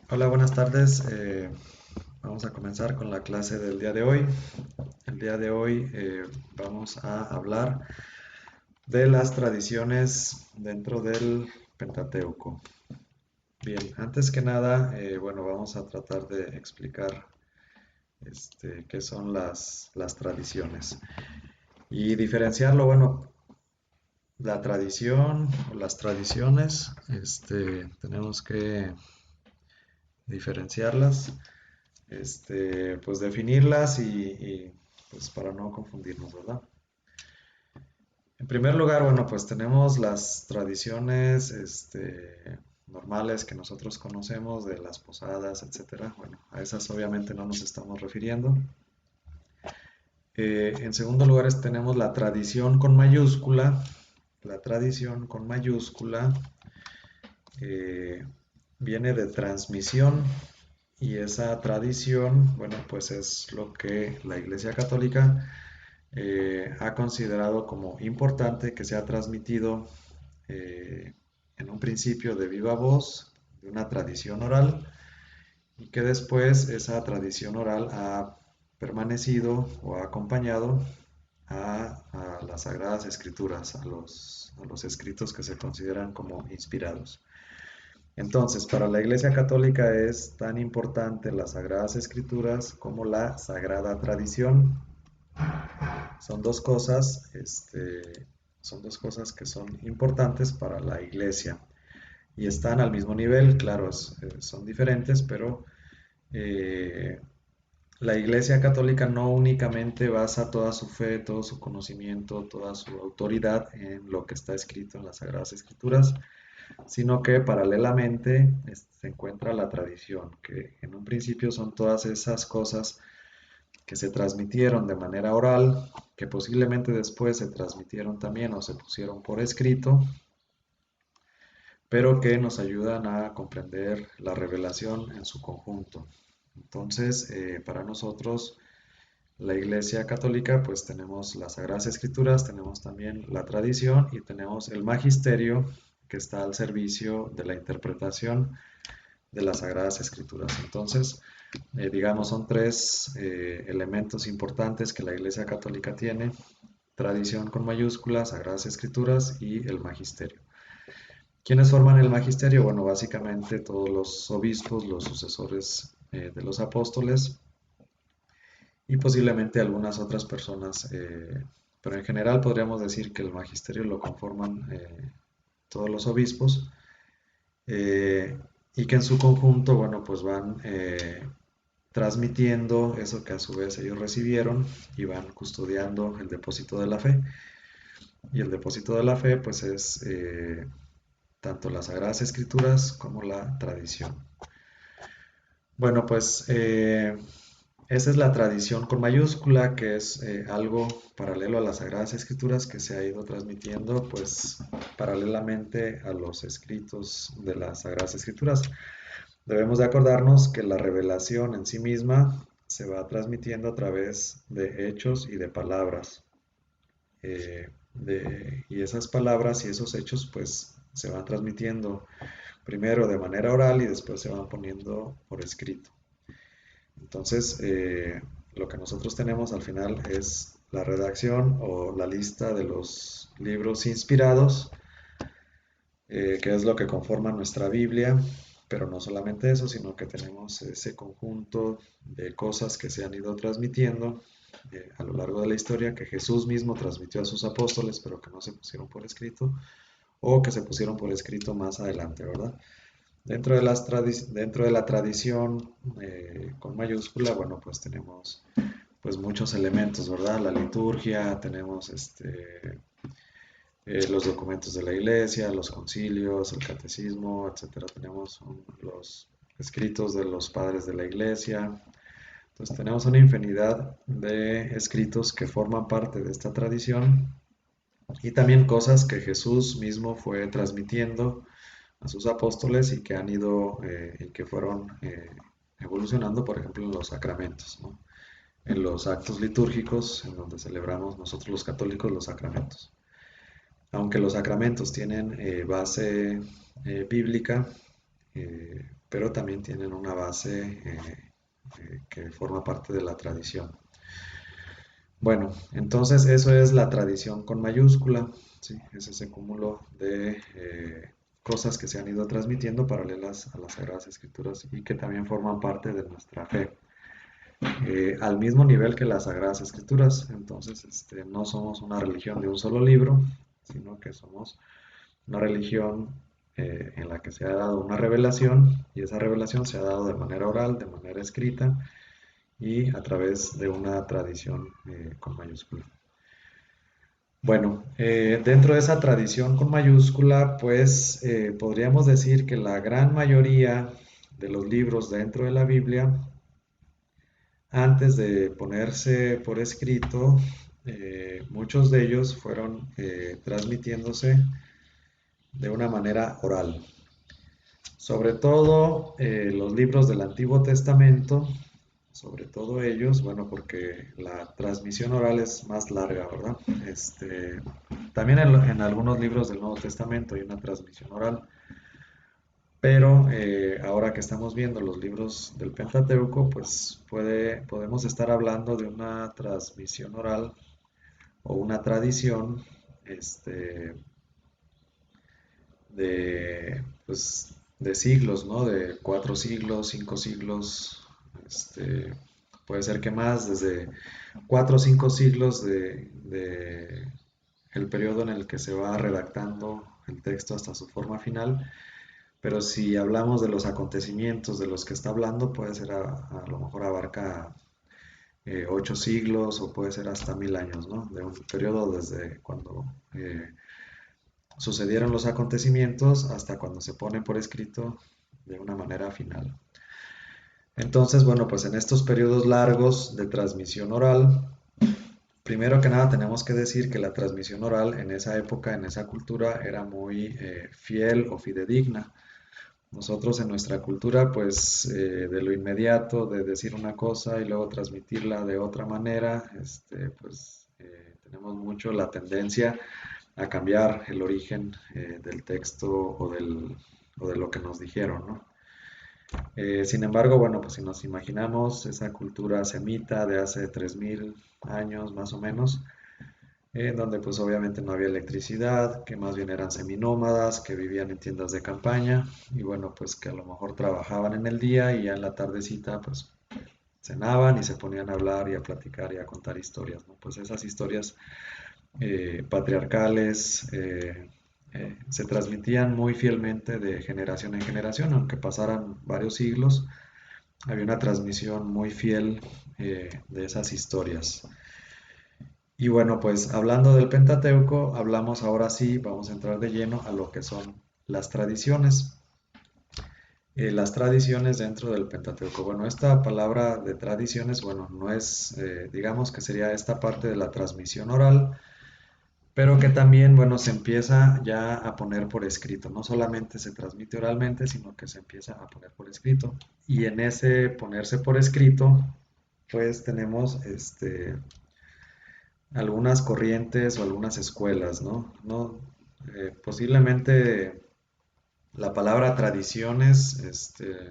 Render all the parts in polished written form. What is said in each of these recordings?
Hola, buenas tardes. Vamos a comenzar con la clase del día de hoy. El día de hoy vamos a hablar de las tradiciones dentro del Pentateuco. Bien, antes que nada, bueno, vamos a tratar de explicar qué son las tradiciones y diferenciarlo. Bueno, la tradición o las tradiciones, tenemos que diferenciarlas, pues definirlas pues para no confundirnos, ¿verdad? En primer lugar, bueno, pues tenemos las tradiciones, normales que nosotros conocemos de las posadas, etcétera. Bueno, a esas obviamente no nos estamos refiriendo. En segundo lugar, tenemos la tradición con mayúscula. La tradición con mayúscula eh, viene de transmisión. Y esa tradición, bueno, pues es lo que la Iglesia Católica ha considerado como importante que sea transmitido en un principio de viva voz, de una tradición oral, y que después esa tradición oral ha permanecido o ha acompañado a las Sagradas Escrituras, a los escritos que se consideran como inspirados. Entonces, para la Iglesia Católica es tan importante las Sagradas Escrituras como la Sagrada Tradición. Son dos cosas, son dos cosas que son importantes para la Iglesia y están al mismo nivel, claro, son diferentes, pero eh, la Iglesia Católica no únicamente basa toda su fe, todo su conocimiento, toda su autoridad en lo que está escrito en las Sagradas Escrituras, sino que paralelamente se encuentra la tradición, que en un principio son todas esas cosas que se transmitieron de manera oral, que posiblemente después se transmitieron también o se pusieron por escrito, pero que nos ayudan a comprender la revelación en su conjunto. Entonces, para nosotros, la Iglesia Católica, pues tenemos las Sagradas Escrituras, tenemos también la tradición y tenemos el magisterio que está al servicio de la interpretación de las Sagradas Escrituras. Entonces, digamos, son tres elementos importantes que la Iglesia Católica tiene: tradición con mayúsculas, Sagradas Escrituras y el magisterio. ¿Quiénes forman el magisterio? Bueno, básicamente todos los obispos, los sucesores de los apóstoles y posiblemente algunas otras personas, pero en general podríamos decir que el magisterio lo conforman todos los obispos, eh, y que en su conjunto, bueno, pues van transmitiendo eso que a su vez ellos recibieron y van custodiando el depósito de la fe. Y el depósito de la fe, pues es tanto las Sagradas Escrituras como la tradición. Bueno, pues esa es la tradición con mayúscula, que es algo paralelo a las Sagradas Escrituras que se ha ido transmitiendo, pues paralelamente a los escritos de las Sagradas Escrituras. Debemos de acordarnos que la revelación en sí misma se va transmitiendo a través de hechos y de palabras. Y esas palabras y esos hechos pues se van transmitiendo primero de manera oral y después se van poniendo por escrito. Entonces, lo que nosotros tenemos al final es la redacción o la lista de los libros inspirados, que es lo que conforma nuestra Biblia, pero no solamente eso, sino que tenemos ese conjunto de cosas que se han ido transmitiendo a lo largo de la historia, que Jesús mismo transmitió a sus apóstoles, pero que no se pusieron por escrito, o que se pusieron por escrito más adelante, ¿verdad? Dentro de la tradición con mayúscula, bueno, pues tenemos pues muchos elementos, ¿verdad? La liturgia, tenemos los documentos de la iglesia, los concilios, el catecismo, etcétera. Tenemos los escritos de los padres de la iglesia. Entonces tenemos una infinidad de escritos que forman parte de esta tradición y también cosas que Jesús mismo fue transmitiendo a sus apóstoles y que han ido y que fueron evolucionando, por ejemplo, en los sacramentos, ¿no? En los actos litúrgicos, en donde celebramos nosotros los católicos los sacramentos. Aunque los sacramentos tienen base bíblica, pero también tienen una base que forma parte de la tradición. Bueno, entonces eso es la tradición con mayúscula, ¿sí? Es ese cúmulo de cosas que se han ido transmitiendo paralelas a las Sagradas Escrituras y que también forman parte de nuestra fe, al mismo nivel que las Sagradas Escrituras. Entonces, no somos una religión de un solo libro, sino que somos una religión en la que se ha dado una revelación y esa revelación se ha dado de manera oral, de manera escrita y a través de una tradición con mayúscula. Bueno, dentro de esa tradición con mayúscula, pues podríamos decir que la gran mayoría de los libros dentro de la Biblia, antes de ponerse por escrito, muchos de ellos fueron transmitiéndose de una manera oral. Sobre todo los libros del Antiguo Testamento, sobre todo ellos, bueno, porque la transmisión oral es más larga, ¿verdad? También en algunos libros del Nuevo Testamento hay una transmisión oral, pero ahora que estamos viendo los libros del Pentateuco, pues podemos estar hablando de una transmisión oral o una tradición de siglos, ¿no? De 4 siglos, 5 siglos, puede ser que más, desde 4 o 5 siglos de el periodo en el que se va redactando el texto hasta su forma final. Pero si hablamos de los acontecimientos de los que está hablando, puede ser a lo mejor abarca 8 siglos o puede ser hasta 1000 años, ¿no? De un periodo desde cuando sucedieron los acontecimientos hasta cuando se ponen por escrito de una manera final. Entonces, bueno, pues en estos periodos largos de transmisión oral, primero que nada tenemos que decir que la transmisión oral en esa época, en esa cultura, era muy fiel o fidedigna. Nosotros en nuestra cultura, pues de lo inmediato, de decir una cosa y luego transmitirla de otra manera, pues tenemos mucho la tendencia a cambiar el origen del texto o de lo que nos dijeron, ¿no? Sin embargo, bueno, pues si nos imaginamos esa cultura semita de hace 3000 años más o menos, en donde pues obviamente no había electricidad, que más bien eran seminómadas, que vivían en tiendas de campaña y bueno, pues que a lo mejor trabajaban en el día y ya en la tardecita pues cenaban y se ponían a hablar y a platicar y a contar historias, ¿no? Pues esas historias patriarcales se transmitían muy fielmente de generación en generación, aunque pasaran varios siglos, había una transmisión muy fiel de esas historias. Y bueno, pues hablando del Pentateuco, hablamos ahora sí, vamos a entrar de lleno a lo que son las tradiciones. Las tradiciones dentro del Pentateuco. Bueno, esta palabra de tradiciones, bueno, no es, digamos que sería esta parte de la transmisión oral, pero que también, bueno, se empieza ya a poner por escrito. No solamente se transmite oralmente, sino que se empieza a poner por escrito. Y en ese ponerse por escrito, pues tenemos algunas corrientes o algunas escuelas, ¿no? Posiblemente la palabra tradiciones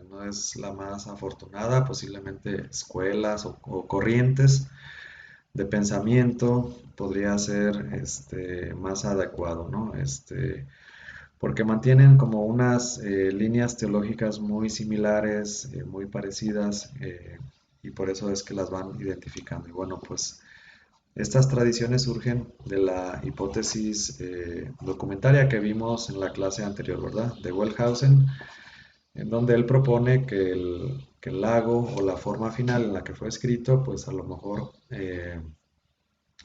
no es la más afortunada, posiblemente escuelas o corrientes de pensamiento podría ser más adecuado, ¿no? Porque mantienen como unas líneas teológicas muy similares, muy parecidas, y por eso es que las van identificando. Y bueno, pues estas tradiciones surgen de la hipótesis documentaria que vimos en la clase anterior, ¿verdad? De Wellhausen, en donde él propone que el lago o la forma final en la que fue escrito, pues a lo mejor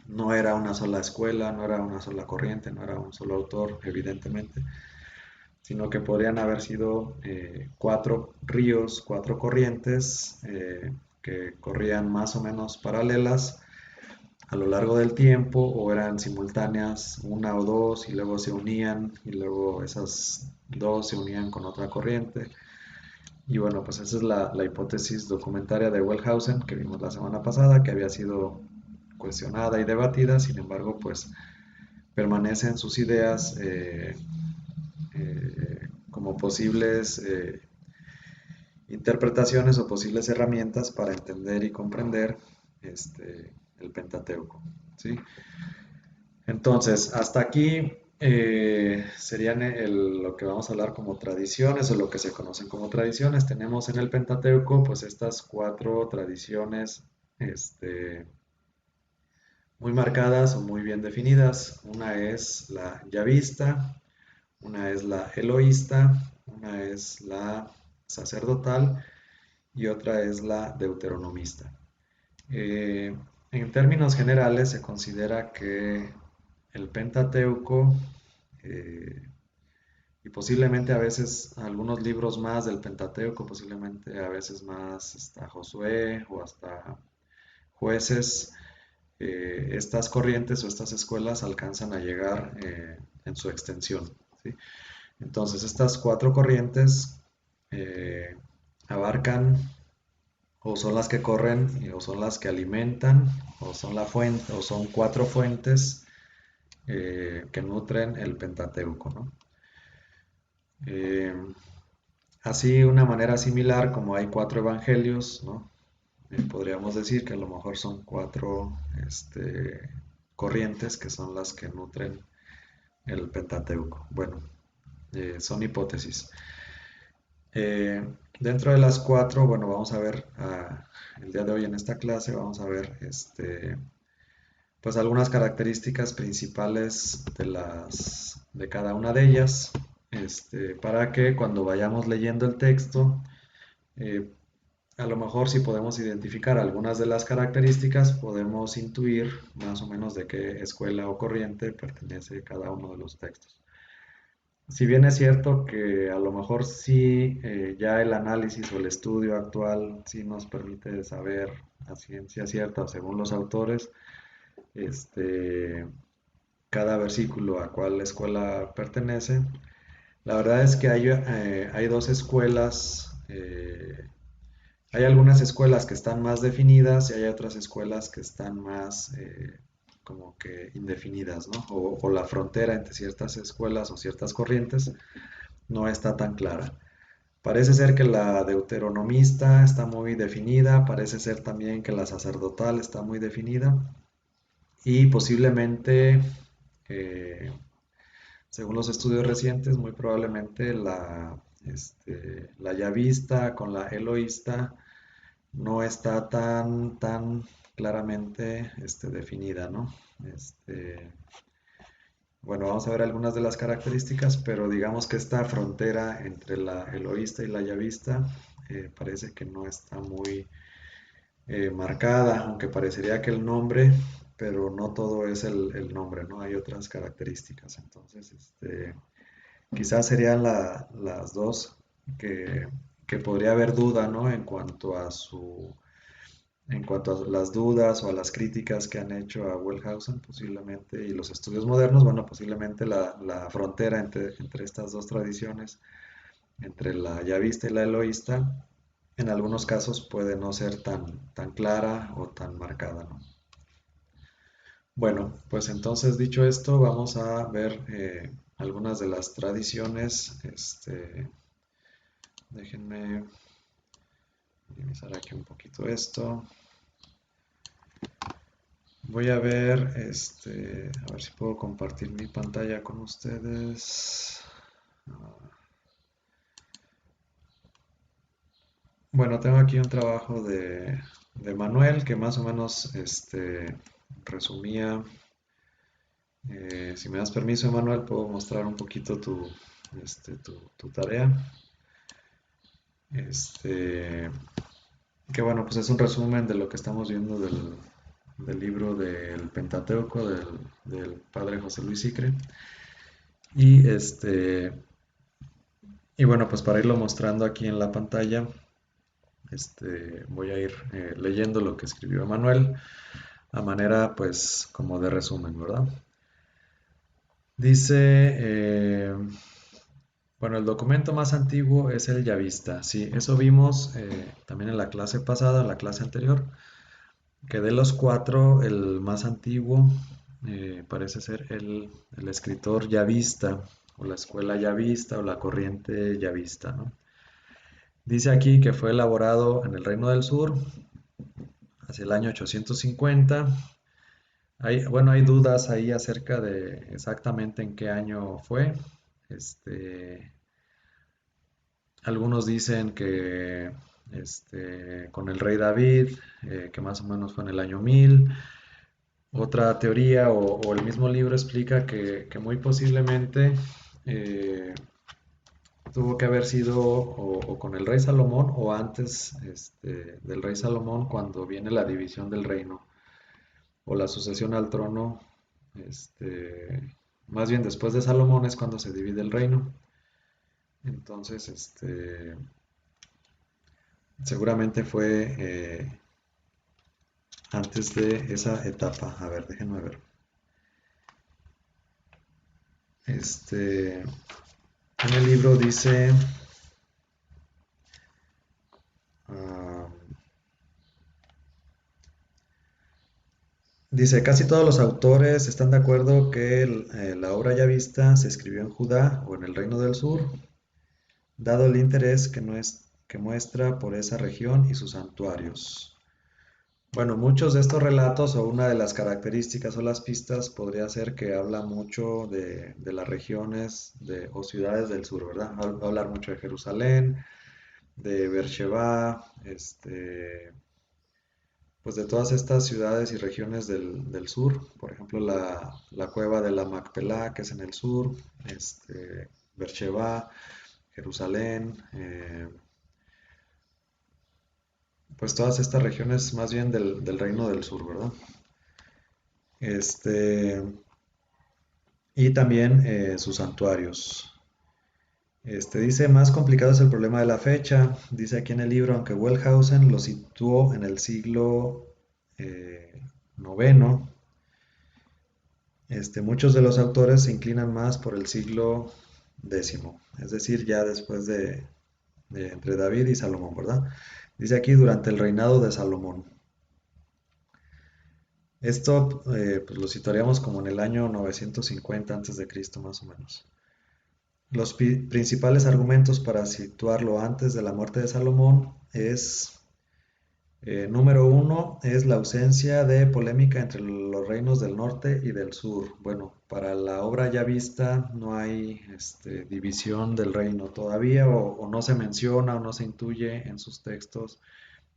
no era una sola escuela, no era una sola corriente, no era un solo autor, evidentemente, sino que podrían haber sido 4 ríos, 4 corrientes que corrían más o menos paralelas a lo largo del tiempo o eran simultáneas una o dos y luego se unían y luego esas dos se unían con otra corriente. Y bueno, pues esa es la hipótesis documentaria de Wellhausen que vimos la semana pasada, que había sido cuestionada y debatida, sin embargo, pues permanecen sus ideas como posibles interpretaciones o posibles herramientas para entender y comprender el Pentateuco, ¿sí? Entonces, hasta aquí serían lo que vamos a hablar como tradiciones o lo que se conocen como tradiciones. Tenemos en el Pentateuco pues estas cuatro tradiciones muy marcadas o muy bien definidas. Una es la yavista, una es la eloísta, una es la sacerdotal y otra es la deuteronomista. Eh, en términos generales se considera que el Pentateuco eh, y posiblemente a veces algunos libros más del Pentateuco, posiblemente a veces más hasta Josué o hasta Jueces, estas corrientes o estas escuelas alcanzan a llegar en su extensión, ¿sí? Entonces estas cuatro corrientes eh, abarcan o son las que corren o son las que alimentan o son la fuente o son cuatro fuentes que nutren el Pentateuco, ¿no? Eh, Así, una manera similar, como hay cuatro evangelios, ¿no? Podríamos decir que a lo mejor son cuatro corrientes que son las que nutren el Pentateuco. Bueno, son hipótesis. Eh, Dentro de las cuatro, bueno, vamos a ver el día de hoy en esta clase, vamos a ver pues algunas características principales de cada una de ellas, para que cuando vayamos leyendo el texto, eh, a lo mejor si podemos identificar algunas de las características, podemos intuir más o menos de qué escuela o corriente pertenece cada uno de los textos. Si bien es cierto que a lo mejor sí, ya el análisis o el estudio actual sí nos permite saber a ciencia cierta, según los autores, este, cada versículo a cuál escuela pertenece. La verdad es que hay dos escuelas, hay algunas escuelas que están más definidas y hay otras escuelas que están más como que indefinidas, ¿no? O la frontera entre ciertas escuelas o ciertas corrientes no está tan clara. Parece ser que la deuteronomista está muy definida, parece ser también que la sacerdotal está muy definida y posiblemente, eh, según los estudios recientes, muy probablemente la yavista con la eloísta no está tan claramente definida, ¿no? Bueno, vamos a ver algunas de las características, pero digamos que esta frontera entre la eloísta y la yavista parece que no está muy marcada, aunque parecería que el nombre, pero no todo es el nombre, ¿no? Hay otras características. Entonces, quizás serían las dos que, que podría haber duda, ¿no? En cuanto a las dudas o a las críticas que han hecho a Wellhausen, posiblemente, y los estudios modernos, bueno, posiblemente la frontera entre estas dos tradiciones, entre la yavista y la eloísta, en algunos casos puede no ser tan clara o tan marcada, ¿no? Bueno, pues entonces dicho esto, vamos a ver algunas de las tradiciones. Déjenme minimizar aquí un poquito esto. Voy a ver, a ver si puedo compartir mi pantalla con ustedes. Bueno, tengo aquí un trabajo de Manuel que más o menos resumía. Si me das permiso, Manuel, puedo mostrar un poquito tu tarea. Este, que bueno, pues es un resumen de lo que estamos viendo del libro del Pentateuco del padre José Luis Sicre. Y y bueno, pues para irlo mostrando aquí en la pantalla, voy a ir leyendo lo que escribió Emanuel a manera pues como de resumen, ¿verdad? Dice, bueno, el documento más antiguo es el Yavista. Sí, eso vimos también en la clase pasada, en la clase anterior, que de los cuatro, el más antiguo parece ser el escritor Yavista, o la escuela Yavista, o la corriente Yavista, ¿no? Dice aquí que fue elaborado en el Reino del Sur hacia el año 850. Bueno, hay dudas ahí acerca de exactamente en qué año fue. Este, Algunos dicen que con el rey David, que más o menos fue en el año 1000. Otra teoría o el mismo libro explica que muy posiblemente eh, tuvo que haber sido o con el rey Salomón o antes del rey Salomón cuando viene la división del reino o la sucesión al trono. Más bien después de Salomón es cuando se divide el reino. Entonces, seguramente fue antes de esa etapa. A ver, déjenme ver. En el libro dice, ah, casi todos los autores están de acuerdo que la obra ya vista se escribió en Judá o en el Reino del Sur, dado el interés que muestra por esa región y sus santuarios. Bueno, muchos de estos relatos o una de las características o las pistas podría ser que habla mucho de las regiones o ciudades del sur, ¿verdad? Va a hablar mucho de Jerusalén, de Beersheba, pues de todas estas ciudades y regiones del sur, por ejemplo la cueva de la Macpelá, que es en el sur, Beersheba, Jerusalén, pues todas estas regiones más bien del reino del sur, ¿verdad? Este, y también sus santuarios. Dice, más complicado es el problema de la fecha. Dice aquí en el libro, aunque Wellhausen lo situó en el siglo noveno, muchos de los autores se inclinan más por el siglo décimo, es decir, ya después de entre David y Salomón, ¿verdad? Dice aquí durante el reinado de Salomón. Esto pues lo situaríamos como en el año 950 antes de Cristo más o menos. Los principales argumentos para situarlo antes de la muerte de Salomón es, número uno, es la ausencia de polémica entre los reinos del norte y del sur. Bueno, para la obra ya vista no hay división del reino todavía o no se menciona o no se intuye en sus textos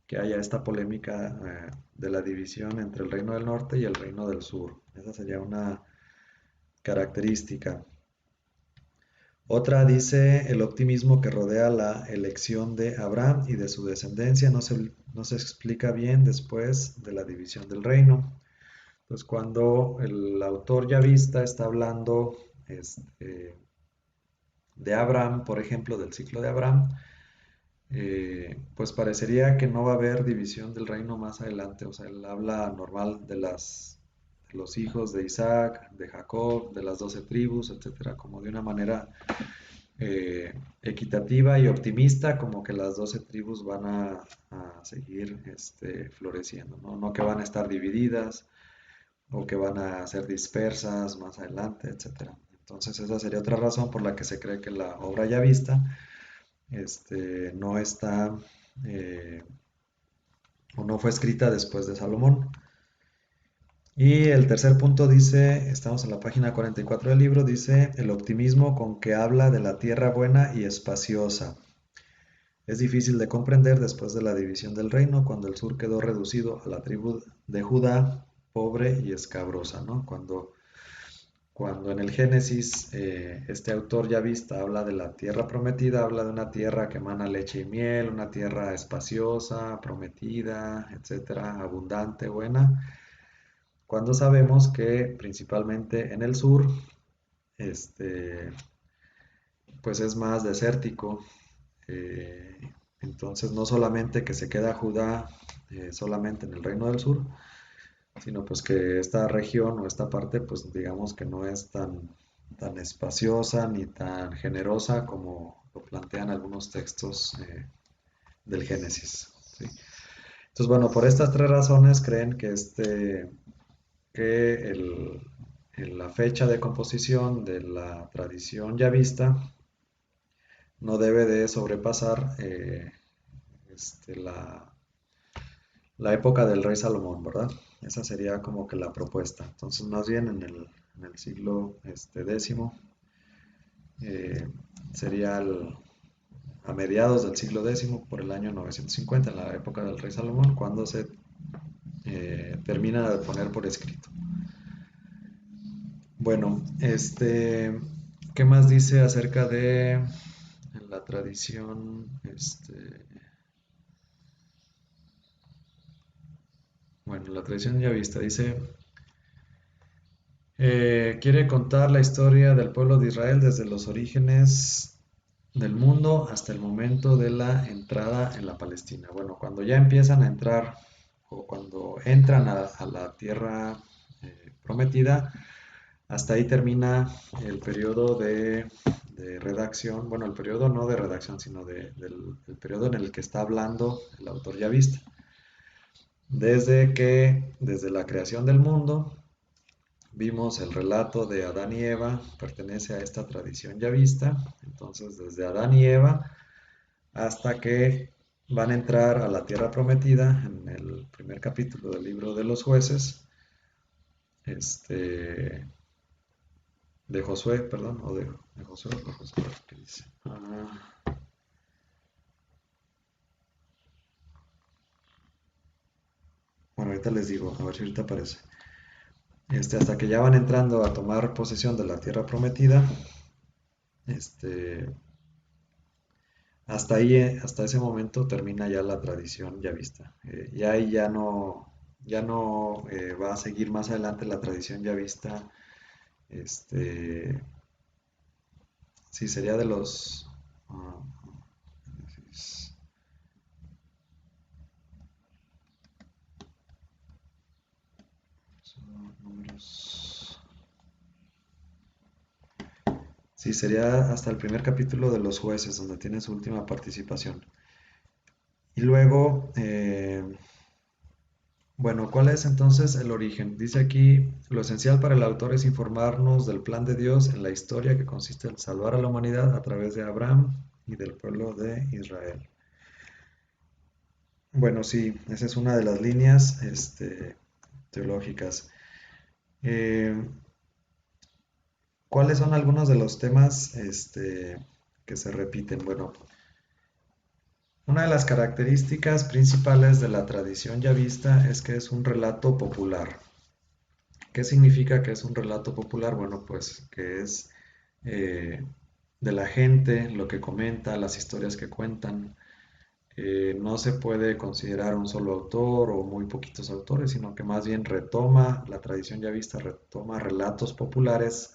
que haya esta polémica de la división entre el reino del norte y el reino del sur. Esa sería una característica. Otra dice, el optimismo que rodea la elección de Abraham y de su descendencia no se explica bien después de la división del reino. Pues cuando el autor yavista está hablando de Abraham, por ejemplo, del ciclo de Abraham, pues parecería que no va a haber división del reino más adelante. O sea, él habla normal de los hijos de Isaac, de Jacob, de las 12 tribus, etcétera, como de una manera equitativa y optimista, como que las 12 tribus van a seguir floreciendo, ¿no? No que van a estar divididas o que van a ser dispersas más adelante, etcétera. Entonces esa sería otra razón por la que se cree que la obra ya vista no está eh, o no fue escrita después de Salomón. Y el tercer punto dice, estamos en la página 44 del libro, dice el optimismo con que habla de la tierra buena y espaciosa. Es difícil de comprender después de la división del reino, cuando el sur quedó reducido a la tribu de Judá, pobre y escabrosa, ¿no? Cuando en el Génesis este autor yavista habla de la tierra prometida, habla de una tierra que emana leche y miel, una tierra espaciosa, prometida, etcétera, abundante, buena, cuando sabemos que principalmente en el sur, este, pues es más desértico. eh, entonces no solamente que se queda Judá solamente en el reino del sur, sino pues que esta región o esta parte pues digamos que no es tan espaciosa ni tan generosa como lo plantean algunos textos del Génesis, ¿sí? Entonces bueno, por estas tres razones creen que la fecha de composición de la tradición yavista no debe de sobrepasar la época del rey Salomón, ¿verdad? Esa sería como que la propuesta. Entonces, más bien en el siglo décimo, eh, sería a mediados del siglo décimo, por el año 950, en la época del rey Salomón, cuando se termina de poner por escrito. Bueno, ¿qué más dice acerca de la tradición? Bueno, la tradición ya vista dice, quiere contar la historia del pueblo de Israel desde los orígenes del mundo hasta el momento de la entrada en la Palestina. Bueno, cuando ya empiezan a entrar o cuando entran a la tierra prometida, hasta ahí termina el periodo de redacción, bueno, el periodo no de redacción, sino del periodo en el que está hablando el autor yavista. Desde la creación del mundo, vimos el relato de Adán y Eva, pertenece a esta tradición yavista. Entonces, desde Adán y Eva hasta que van a entrar a la tierra prometida en el primer capítulo del libro de los jueces, este, de Josué, perdón, o de Josué, o Josué, ¿qué dice? Bueno, ahorita les digo, a ver si ahorita aparece. Hasta que ya van entrando a tomar posesión de la tierra prometida, este, hasta ahí, hasta ese momento termina ya la tradición ya vista. Y ahí ya no va a seguir más adelante la tradición ya vista. Este, sí, sería de los números. Sí, sería hasta el primer capítulo de los jueces, donde tiene su última participación. Y luego, bueno, ¿cuál es entonces el origen? Dice aquí, lo esencial para el autor es informarnos del plan de Dios en la historia que consiste en salvar a la humanidad a través de Abraham y del pueblo de Israel. Bueno, sí, esa es una de las líneas teológicas. Eh, ¿Cuáles son algunos de los temas que se repiten? Bueno, una de las características principales de la tradición yavista es que es un relato popular. ¿Qué significa que es un relato popular? Bueno, pues que es eh, de la gente, lo que comenta, las historias que cuentan. No se puede considerar un solo autor o muy poquitos autores, sino que más bien retoma, la tradición yavista retoma relatos populares,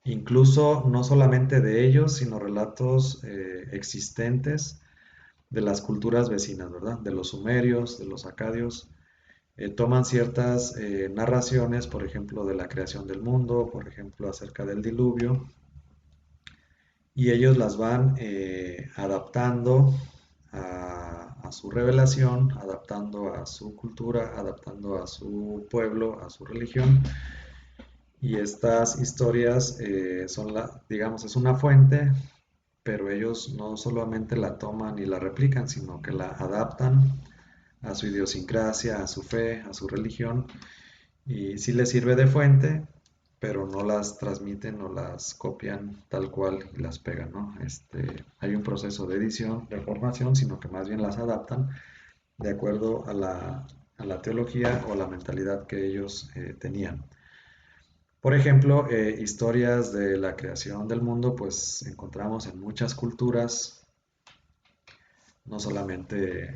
incluso no solamente de ellos, sino relatos existentes de las culturas vecinas, ¿verdad? De los sumerios, de los acadios. Toman ciertas narraciones, por ejemplo, de la creación del mundo, por ejemplo, acerca del diluvio, y ellos las van adaptando a su revelación, adaptando a su cultura, adaptando a su pueblo, a su religión. Y estas historias digamos, es una fuente, pero ellos no solamente la toman y la replican, sino que la adaptan a su idiosincrasia, a su fe, a su religión, y sí les sirve de fuente, pero no las transmiten o las copian tal cual y las pegan, ¿no? Hay un proceso de edición, de formación, sino que más bien las adaptan de acuerdo a la teología o la mentalidad que ellos tenían. Por ejemplo, historias de la creación del mundo, pues encontramos en muchas culturas, no solamente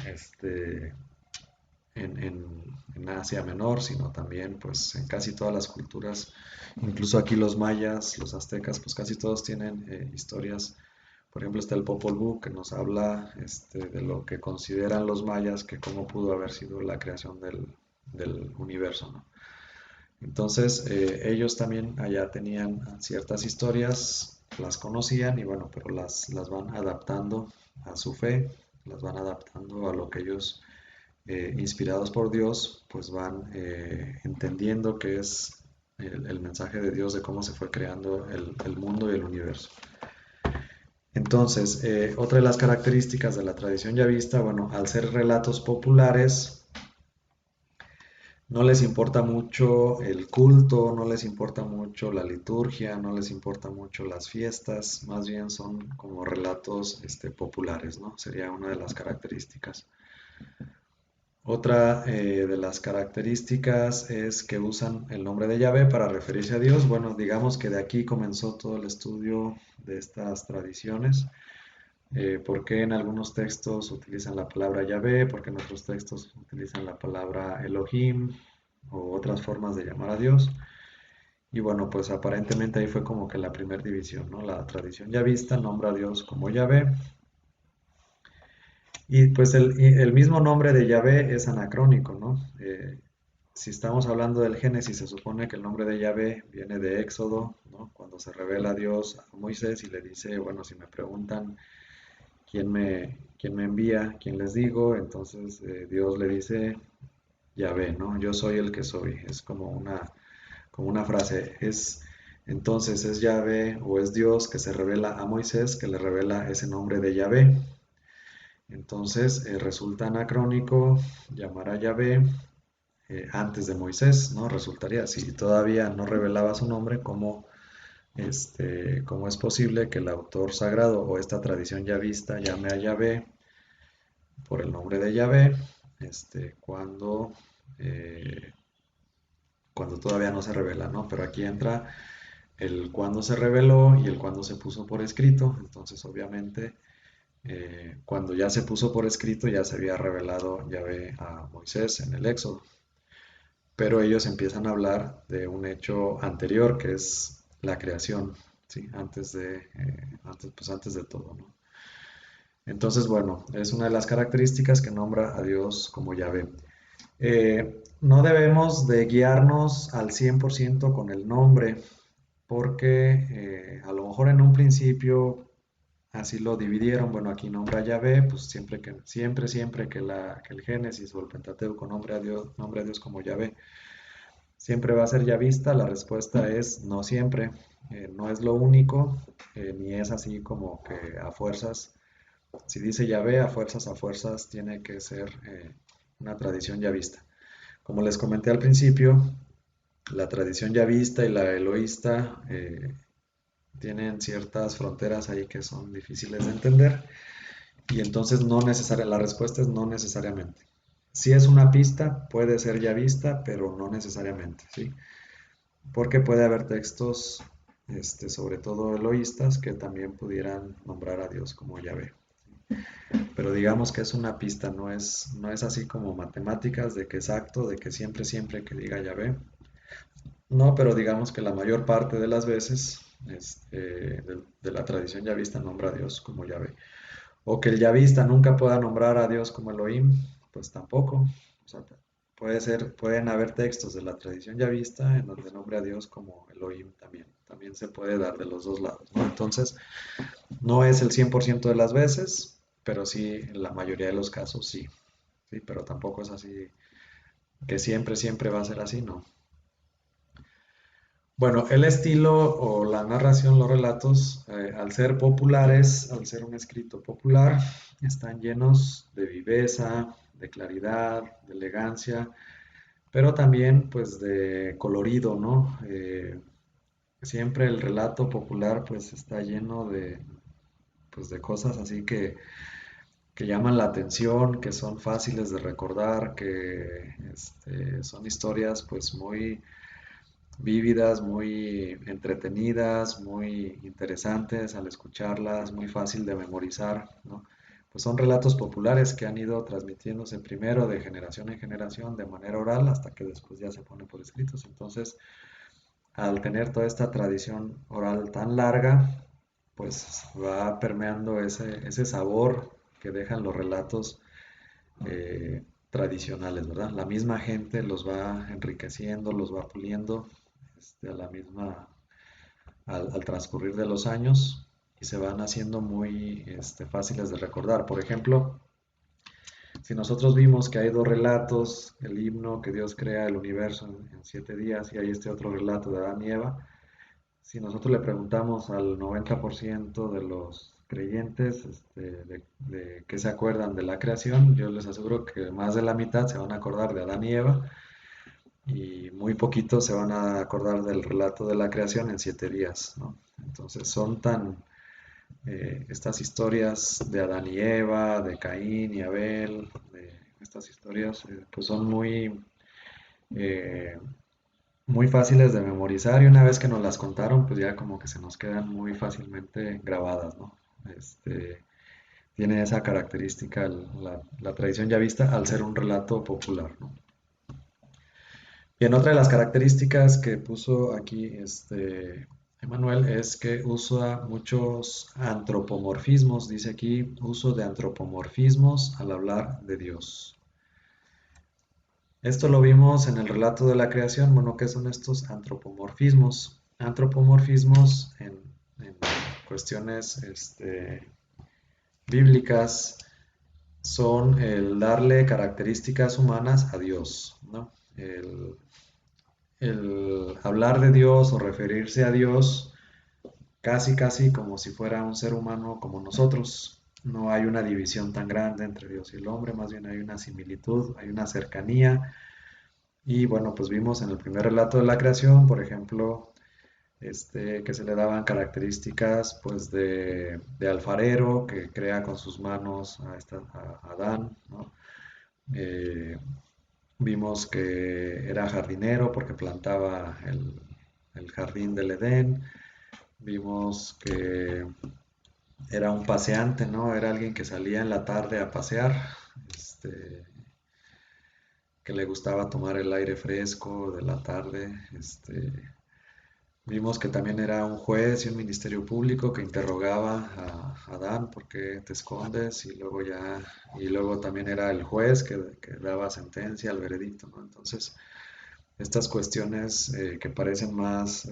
en Asia Menor, sino también pues en casi todas las culturas, incluso aquí los mayas, los aztecas, pues casi todos tienen historias. Por ejemplo, está el Popol Vuh que nos habla de lo que consideran los mayas, que cómo pudo haber sido la creación del universo, ¿no? Entonces, ellos también allá tenían ciertas historias, las conocían y bueno, pero las van adaptando a su fe, las van adaptando a lo que ellos, inspirados por Dios, pues van entendiendo que es el mensaje de Dios de cómo se fue creando el mundo y el universo. Entonces, otra de las características de la tradición yavista, bueno, al ser relatos populares, no les importa mucho el culto, no les importa mucho la liturgia, no les importa mucho las fiestas, más bien son como relatos populares, ¿no? Sería una de las características. Otra de las características es que usan el nombre de Yahvé para referirse a Dios. Bueno, digamos que de aquí comenzó todo el estudio de estas tradiciones. ¿Por qué en algunos textos utilizan la palabra Yahvé? ¿Por qué en otros textos utilizan la palabra Elohim o otras formas de llamar a Dios? Y bueno, pues aparentemente ahí fue como que la primera división, ¿no? La tradición yavista nombra a Dios como Yahvé. Y pues el mismo nombre de Yahvé es anacrónico, ¿no? Si estamos hablando del Génesis, se supone que el nombre de Yahvé viene de Éxodo, ¿no? Cuando se revela a Dios a Moisés y le dice, bueno, si me preguntan quién me envía, quién les digo, entonces Dios le dice Yahvé, ¿no? Yo soy el que soy. Es como una frase. Entonces es Yahvé o es Dios que se revela a Moisés, que le revela ese nombre de Yahvé. Entonces resulta anacrónico llamar a Yahvé antes de Moisés, ¿no? Resultaría, si todavía no revelaba su nombre, cómo es posible que el autor sagrado o esta tradición yavista llame a Yahvé por el nombre de Yahvé, cuando, eh, cuando todavía no se revela, ¿no? Pero aquí entra el cuándo se reveló y el cuándo se puso por escrito, entonces obviamente cuando ya se puso por escrito ya se había revelado Yahvé a Moisés en el Éxodo. Pero ellos empiezan a hablar de un hecho anterior que es la creación, ¿sí? Antes de todo, ¿no? Entonces, bueno, es una de las características que nombra a Dios como Yahvé. No debemos de guiarnos al 100% con el nombre, porque a lo mejor en un principio así lo dividieron. Bueno, aquí nombra a Yahvé, pues siempre que el Génesis o el Pentateuco nombre a Dios como Yahvé, siempre va a ser yavista. La respuesta es no siempre, no es lo único, ni es así como que a fuerzas. Si dice Yahvé, a fuerzas tiene que ser una tradición yavista. Como les comenté al principio, la tradición yavista y la eloísta tienen ciertas fronteras ahí que son difíciles de entender y entonces la respuesta es no necesariamente. Si es una pista, puede ser yavista, pero no necesariamente, ¿sí? Porque puede haber textos, sobre todo eloístas, que también pudieran nombrar a Dios como Yahvé. Pero digamos que es una pista, no es así como matemáticas de que exacto, de que siempre que diga Yahvé. No, pero digamos que la mayor parte de las veces de la tradición yavista nombra a Dios como Yahvé. O que el yavista nunca pueda nombrar a Dios como Elohim, pues tampoco. O sea, pueden haber textos de la tradición yavista en donde nombre a Dios como Elohim también. También se puede dar de los dos lados, ¿no? Entonces, no es el 100% de las veces, pero sí, en la mayoría de los casos sí. Sí, pero tampoco es así que siempre va a ser así, ¿no? Bueno, el estilo o la narración, los relatos, al ser populares, al ser un escrito popular, están llenos de viveza, de claridad, de elegancia, pero también pues de colorido, ¿no? Siempre el relato popular pues está lleno de cosas así que llaman la atención, que son fáciles de recordar, que son historias pues muy vívidas, muy entretenidas, muy interesantes al escucharlas, muy fácil de memorizar, ¿no? Pues son relatos populares que han ido transmitiéndose primero de generación en generación de manera oral hasta que después ya se ponen por escritos. Entonces, al tener toda esta tradición oral tan larga, pues va permeando ese sabor que dejan los relatos tradicionales, ¿verdad? La misma gente los va enriqueciendo, los va puliendo a la misma, al transcurrir de los años y se van haciendo muy fáciles de recordar. Por ejemplo, si nosotros vimos que hay dos relatos, el himno que Dios crea el universo en 7 días y hay este otro relato de Adán y Eva, si nosotros le preguntamos al 90% de los creyentes de qué se acuerdan de la creación, yo les aseguro que más de la mitad se van a acordar de Adán y Eva y muy poquitos se van a acordar del relato de la creación en 7 días, ¿no? Entonces son estas historias de Adán y Eva, de Caín y Abel, estas historias pues son eh, muy fáciles de memorizar y una vez que nos las contaron, pues ya como que se nos quedan muy fácilmente grabadas, ¿no? Tiene esa característica la tradición ya vista al ser un relato popular, ¿no? Bien, otra de las características que puso aquí Emanuel es que usa muchos antropomorfismos, dice aquí, uso de antropomorfismos al hablar de Dios. Esto lo vimos en el relato de la creación. Bueno, ¿qué son estos antropomorfismos? Antropomorfismos en cuestiones bíblicas son el darle características humanas a Dios, ¿no? El hablar de Dios o referirse a Dios casi, casi como si fuera un ser humano como nosotros. No hay una división tan grande entre Dios y el hombre, más bien hay una similitud, hay una cercanía. Y bueno, pues vimos en el primer relato de la creación, por ejemplo, que se le daban características pues de alfarero que crea con sus manos a Adán, ¿no? Eh, Vimos que era jardinero porque plantaba el jardín del Edén. Vimos que era un paseante, ¿no? Era alguien que salía en la tarde a pasear, este, que le gustaba tomar el aire fresco de la tarde. Vimos que también era un juez y un ministerio público que interrogaba a Adán, ¿por qué te escondes? Y luego también era el juez que daba sentencia al veredicto, ¿no? Entonces, estas cuestiones que parecen más,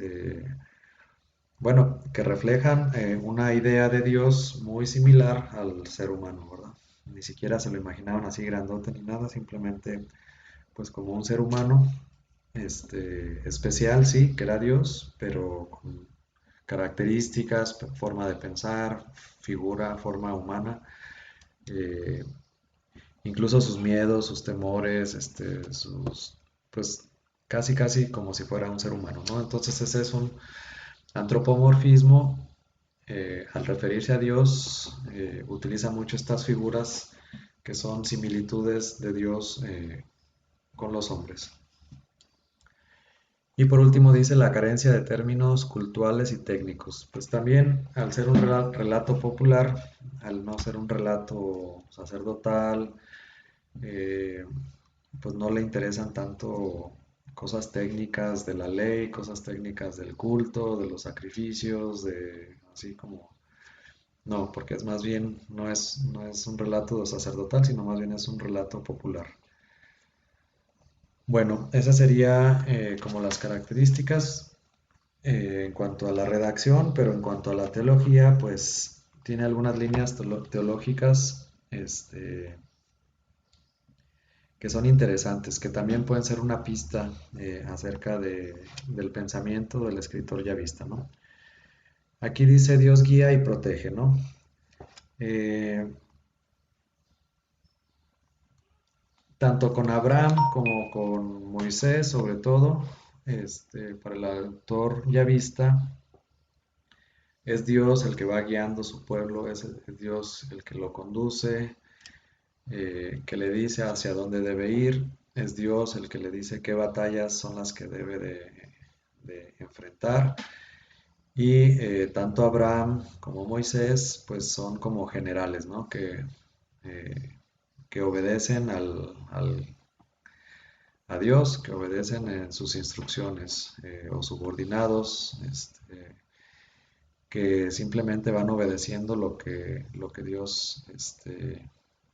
bueno, que reflejan una idea de Dios muy similar al ser humano, ¿verdad? Ni siquiera se lo imaginaban así grandote ni nada, simplemente pues como un ser humano, especial, sí, que era Dios, pero con características, forma de pensar, figura, forma humana, eh, incluso sus miedos, sus temores, pues casi casi como si fuera un ser humano, ¿no? Entonces ese es un antropomorfismo. Al referirse a Dios, utiliza mucho estas figuras que son similitudes de Dios con los hombres. Y por último dice la carencia de términos cultuales y técnicos. Pues también al ser un relato popular, al no ser un relato sacerdotal, eh, pues no le interesan tanto cosas técnicas de la ley, cosas técnicas del culto, de los sacrificios, así como, no, porque es más bien, no es un relato sacerdotal, sino más bien es un relato popular. Bueno, esas serían como las características en cuanto a la redacción, pero en cuanto a la teología, pues tiene algunas líneas teológicas que son interesantes, que también pueden ser una pista acerca del pensamiento del escritor yavista, ¿no? Aquí dice Dios guía y protege, ¿no? Eh, Tanto con Abraham como con Moisés, sobre todo, para el autor yavista, es Dios el que va guiando su pueblo, es Dios el que lo conduce, que le dice hacia dónde debe ir, es Dios el que le dice qué batallas son las que debe de enfrentar. Y tanto Abraham como Moisés, pues son como generales, ¿no? Que obedecen a Dios, que obedecen en sus instrucciones, o subordinados, que simplemente van obedeciendo lo que Dios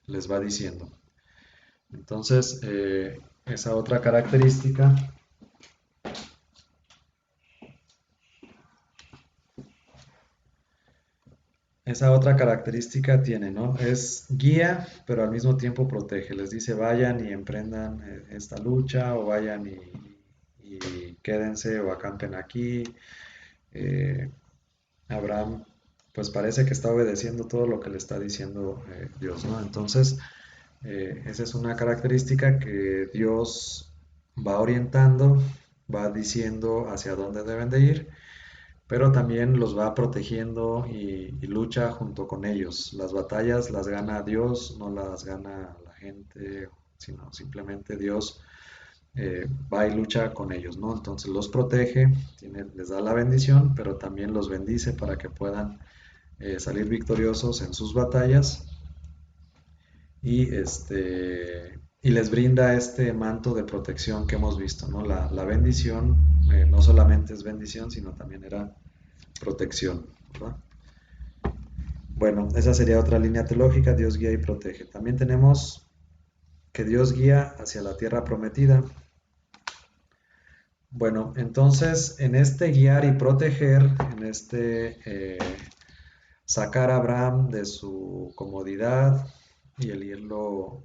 les va diciendo. Entonces, esa otra característica, tiene, ¿no? Es guía, pero al mismo tiempo protege. Les dice, vayan y emprendan esta lucha, o vayan y quédense o acampen aquí. Eh, Abraham pues parece que está obedeciendo todo lo que le está diciendo Dios, ¿no? Entonces, esa es una característica que Dios va orientando, va diciendo hacia dónde deben de ir, pero también los va protegiendo y lucha junto con ellos. Las batallas las gana Dios, no las gana la gente, sino simplemente Dios va y lucha con ellos, ¿no? Entonces los protege, les da la bendición, pero también los bendice para que puedan salir victoriosos en sus batallas y les brinda este manto de protección que hemos visto, ¿no? La bendición no solamente es bendición, sino también era protección, ¿verdad? Bueno, esa sería otra línea teológica, Dios guía y protege. También tenemos que Dios guía hacia la tierra prometida. Bueno, entonces en este guiar y proteger, en sacar a Abraham de su comodidad y el irlo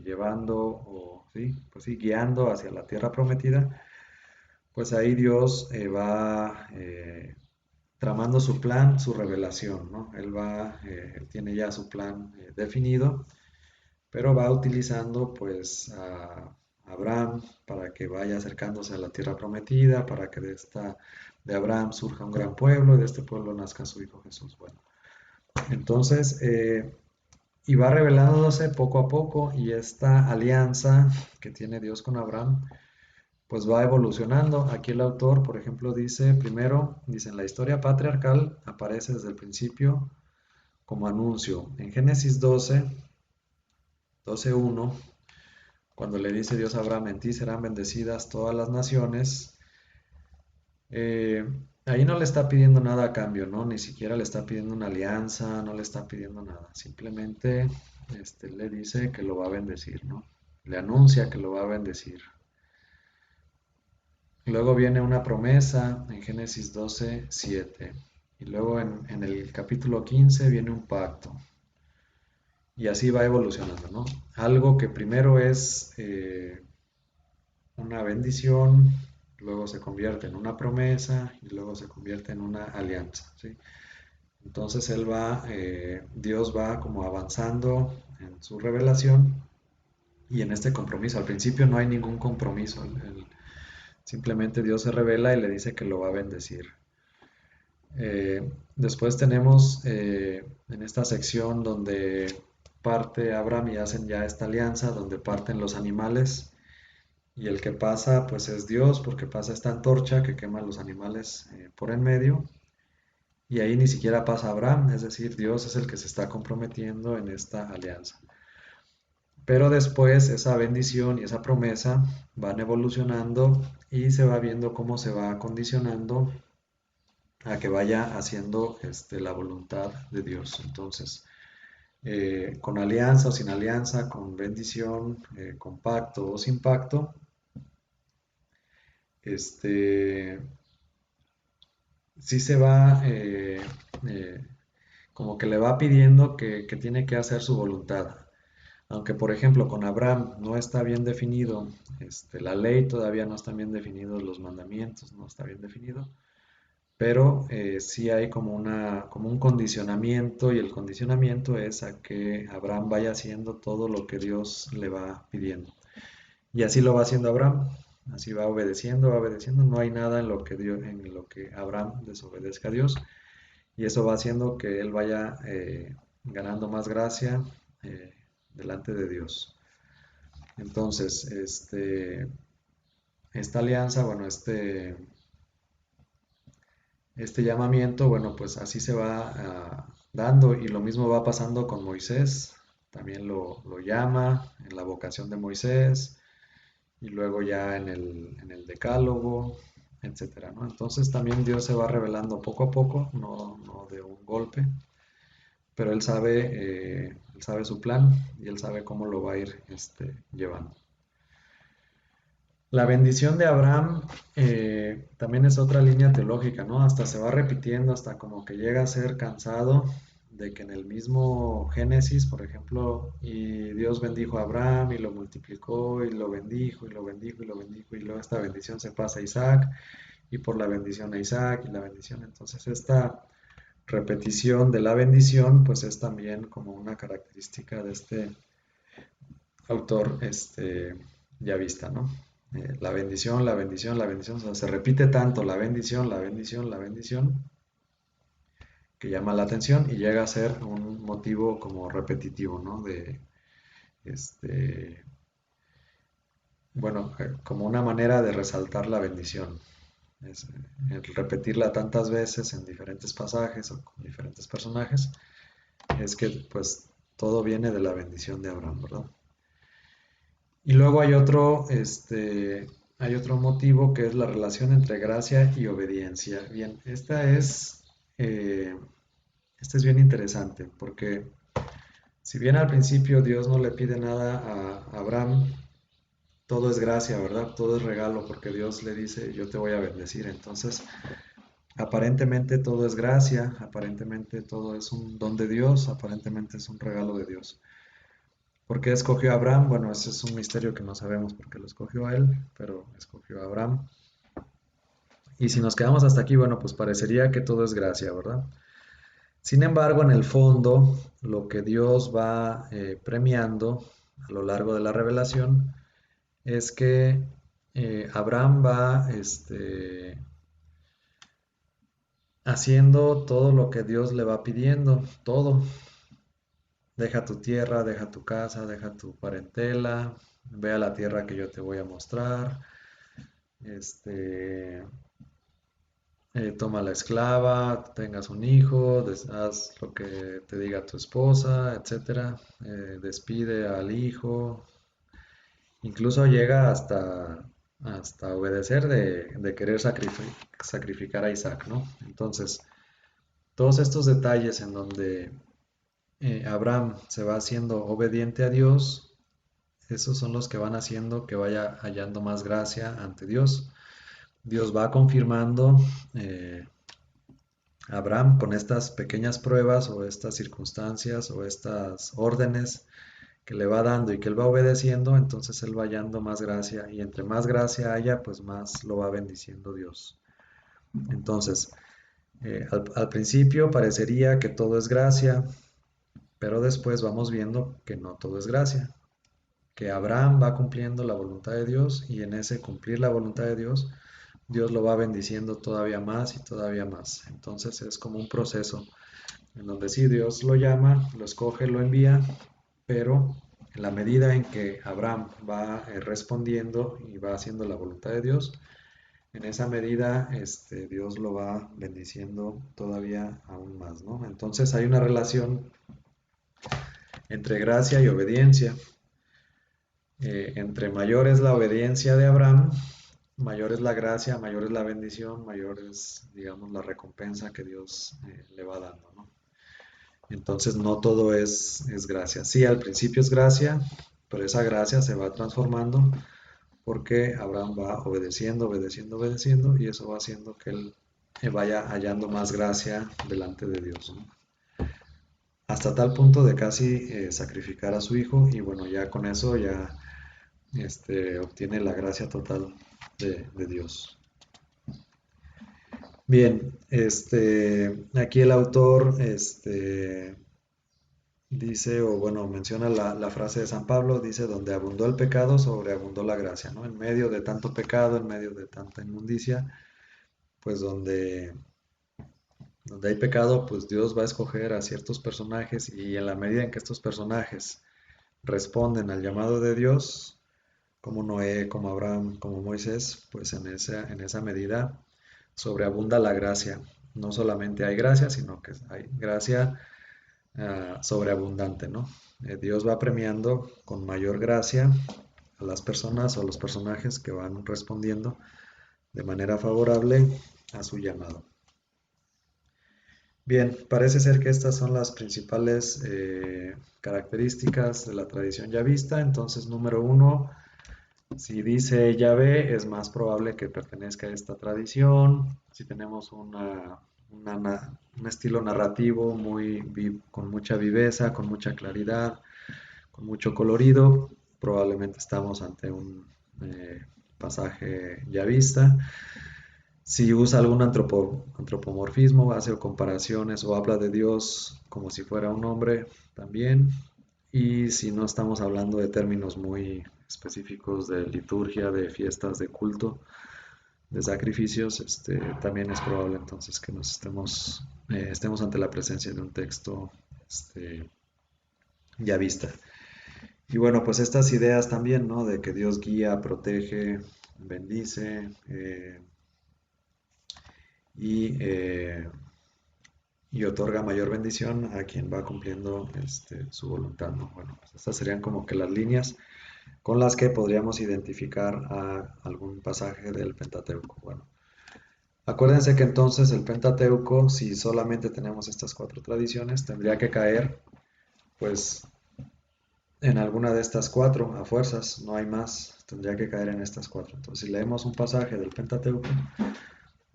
llevando o sí, pues sí, guiando hacia la tierra prometida, pues ahí Dios va tramando su plan, su revelación, ¿no? Él tiene ya su plan definido, pero va utilizando pues a Abraham para que vaya acercándose a la tierra prometida, para que de Abraham surja un gran pueblo y de este pueblo nazca su hijo Jesús. Bueno, entonces, y va revelándose poco a poco y esta alianza que tiene Dios con Abraham, pues va evolucionando. Aquí el autor, por ejemplo, dice, primero, dice, en la historia patriarcal aparece desde el principio como anuncio. En Génesis 12:1, cuando le dice Dios a Abraham, en ti serán bendecidas todas las naciones, eh, ahí no le está pidiendo nada a cambio, ¿no? Ni siquiera le está pidiendo una alianza, no le está pidiendo nada. Simplemente le dice que lo va a bendecir, ¿no? Le anuncia que lo va a bendecir. Luego viene una promesa en Génesis 12:7. Y luego en el capítulo 15 viene un pacto. Y así va evolucionando, ¿no? Algo que primero es una bendición, luego se convierte en una promesa y luego se convierte en una alianza, ¿sí? Entonces Dios va como avanzando en su revelación y en este compromiso. Al principio no hay ningún compromiso, simplemente Dios se revela y le dice que lo va a bendecir. Después tenemos en esta sección donde parte Abraham y hacen ya esta alianza, donde parten los animales y el que pasa pues es Dios porque pasa esta antorcha que quema los animales por en medio y ahí ni siquiera pasa Abraham, es decir, Dios es el que se está comprometiendo en esta alianza. Pero después esa bendición y esa promesa van evolucionando y se va viendo cómo se va acondicionando a que vaya haciendo la voluntad de Dios. Entonces, con alianza o sin alianza, con bendición, con pacto o sin pacto, este, sí se va, como que le va pidiendo que tiene que hacer su voluntad. Aunque, por ejemplo, con Abraham no está bien definido, la ley todavía no están bien definidos, los mandamientos no está bien definido, pero sí hay como un condicionamiento y el condicionamiento es a que Abraham vaya haciendo todo lo que Dios le va pidiendo. Y así lo va haciendo Abraham, así va obedeciendo, no hay nada en lo que Abraham desobedezca a Dios y eso va haciendo que él vaya ganando más gracia eh, delante de Dios. Entonces, esta alianza, bueno, este llamamiento, bueno, pues así se va dando y lo mismo va pasando con Moisés, también lo llama en la vocación de Moisés y luego ya en el decálogo, etcétera, ¿no? Entonces también Dios se va revelando poco a poco, no de un golpe, pero él sabe su plan y él sabe cómo lo va a ir llevando. La bendición de Abraham también es otra línea teológica, ¿no? Hasta se va repitiendo, hasta como que llega a ser cansado de que en el mismo Génesis, por ejemplo, y Dios bendijo a Abraham y lo multiplicó y lo bendijo y lo bendijo y lo bendijo y luego esta bendición se pasa a Isaac y por la bendición a Isaac y la bendición, entonces esta repetición de la bendición, pues es también como una característica de este autor yavista, ¿no? La bendición, la bendición, la bendición, o sea, se repite tanto la bendición, la bendición, la bendición, que llama la atención y llega a ser un motivo como repetitivo, ¿no? Este, bueno, como una manera de resaltar la bendición. El repetirla tantas veces en diferentes pasajes o con diferentes personajes, es que pues todo viene de la bendición de Abraham, ¿verdad? Y luego hay otro motivo que es la relación entre gracia y obediencia. Bien, esta es bien interesante porque si bien al principio Dios no le pide nada a Abraham, todo es gracia, ¿verdad? Todo es regalo porque Dios le dice, yo te voy a bendecir. Entonces, aparentemente todo es gracia, aparentemente todo es un don de Dios, aparentemente es un regalo de Dios. ¿Por qué escogió a Abraham? Bueno, ese es un misterio que no sabemos por qué lo escogió a él, pero escogió a Abraham. Y si nos quedamos hasta aquí, bueno, pues parecería que todo es gracia, ¿verdad? Sin embargo, en el fondo, lo que Dios va premiando a lo largo de la revelación es que Abraham va haciendo todo lo que Dios le va pidiendo, todo. Deja tu tierra, deja tu casa, deja tu parentela, ve a la tierra que yo te voy a mostrar, este, toma la esclava, tengas un hijo, haz lo que te diga tu esposa, etcétera, despide al hijo, incluso llega hasta obedecer de querer sacrificar a Isaac, ¿no? Entonces, todos estos detalles en donde Abraham se va haciendo obediente a Dios, esos son los que van haciendo que vaya hallando más gracia ante Dios. Dios va confirmando a Abraham con estas pequeñas pruebas o estas circunstancias o estas órdenes que le va dando y que él va obedeciendo, entonces él va hallando más gracia y entre más gracia haya, pues más lo va bendiciendo Dios. Entonces, al principio parecería que todo es gracia, pero después vamos viendo que no todo es gracia, que Abraham va cumpliendo la voluntad de Dios y en ese cumplir la voluntad de Dios, Dios lo va bendiciendo todavía más y todavía más. Entonces es como un proceso en donde sí, Dios lo llama, lo escoge, lo envía, pero en la medida en que Abraham va respondiendo y va haciendo la voluntad de Dios, en esa medida Dios lo va bendiciendo todavía aún más, ¿no? Entonces hay una relación entre gracia y obediencia. Entre mayor es la obediencia de Abraham, mayor es la gracia, mayor es la bendición, mayor es, digamos, la recompensa que Dios le va dando, ¿no? Entonces no todo es gracia. Sí, al principio es gracia, pero esa gracia se va transformando porque Abraham va obedeciendo, obedeciendo, obedeciendo y eso va haciendo que él vaya hallando más gracia delante de Dios, ¿no? Hasta tal punto de casi sacrificar a su hijo y bueno, ya con eso ya obtiene la gracia total de Dios. Bien, aquí el autor dice, o bueno, menciona la frase de San Pablo, dice, donde abundó el pecado, sobreabundó la gracia, ¿no? En medio de tanto pecado, en medio de tanta inmundicia, pues donde hay pecado, pues Dios va a escoger a ciertos personajes y en la medida en que estos personajes responden al llamado de Dios, como Noé, como Abraham, como Moisés, pues en esa medida sobreabunda la gracia. No solamente hay gracia, sino que hay gracia sobreabundante, ¿no? Dios va premiando con mayor gracia a las personas o a los personajes que van respondiendo de manera favorable a su llamado. Bien, parece ser que estas son las principales características de la tradición yavista. Entonces, número uno, si dice Yahvé, es más probable que pertenezca a esta tradición. Si tenemos un estilo narrativo con mucha viveza, con mucha claridad, con mucho colorido, probablemente estamos ante un pasaje yavista. Si usa algún antropomorfismo, hace comparaciones o habla de Dios como si fuera un hombre también. Y si no estamos hablando de términos muy específicos de liturgia, de fiestas, de culto, de sacrificios, también es probable entonces que nos estemos ante la presencia de un texto ya vista. Y bueno, pues estas ideas también, ¿no? De que Dios guía, protege, bendice y, eh, y otorga mayor bendición a quien va cumpliendo su voluntad, ¿no? Bueno, pues estas serían como que las líneas con las que podríamos identificar a algún pasaje del Pentateuco. Bueno, acuérdense que entonces el Pentateuco, si solamente tenemos estas cuatro tradiciones, tendría que caer, pues, en alguna de estas cuatro, a fuerzas, no hay más, tendría que caer en estas cuatro. Entonces, si leemos un pasaje del Pentateuco,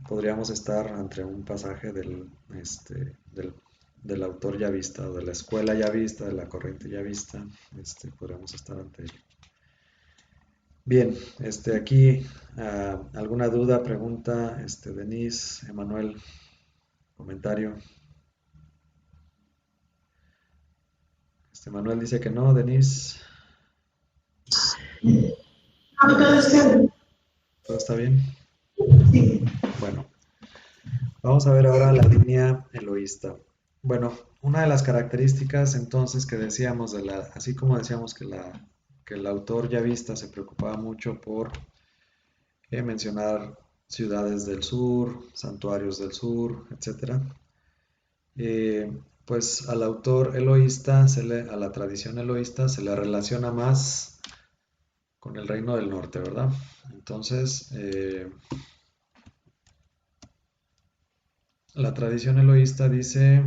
podríamos estar ante un pasaje del autor ya vista, o de la escuela ya vista, de la corriente ya vista, podríamos estar ante él. Bien, aquí, ¿alguna duda, pregunta, Denise, Emanuel, comentario? Manuel dice que no, Denise, ¿todo está bien? Bueno, vamos a ver ahora la línea eloísta. Bueno, una de las características entonces que decíamos, así como decíamos que el autor yavista se preocupaba mucho por mencionar ciudades del sur, santuarios del sur, etcétera, pues al autor eloísta, a la tradición eloísta se le relaciona más con el reino del norte, ¿verdad? Entonces, la tradición eloísta dice,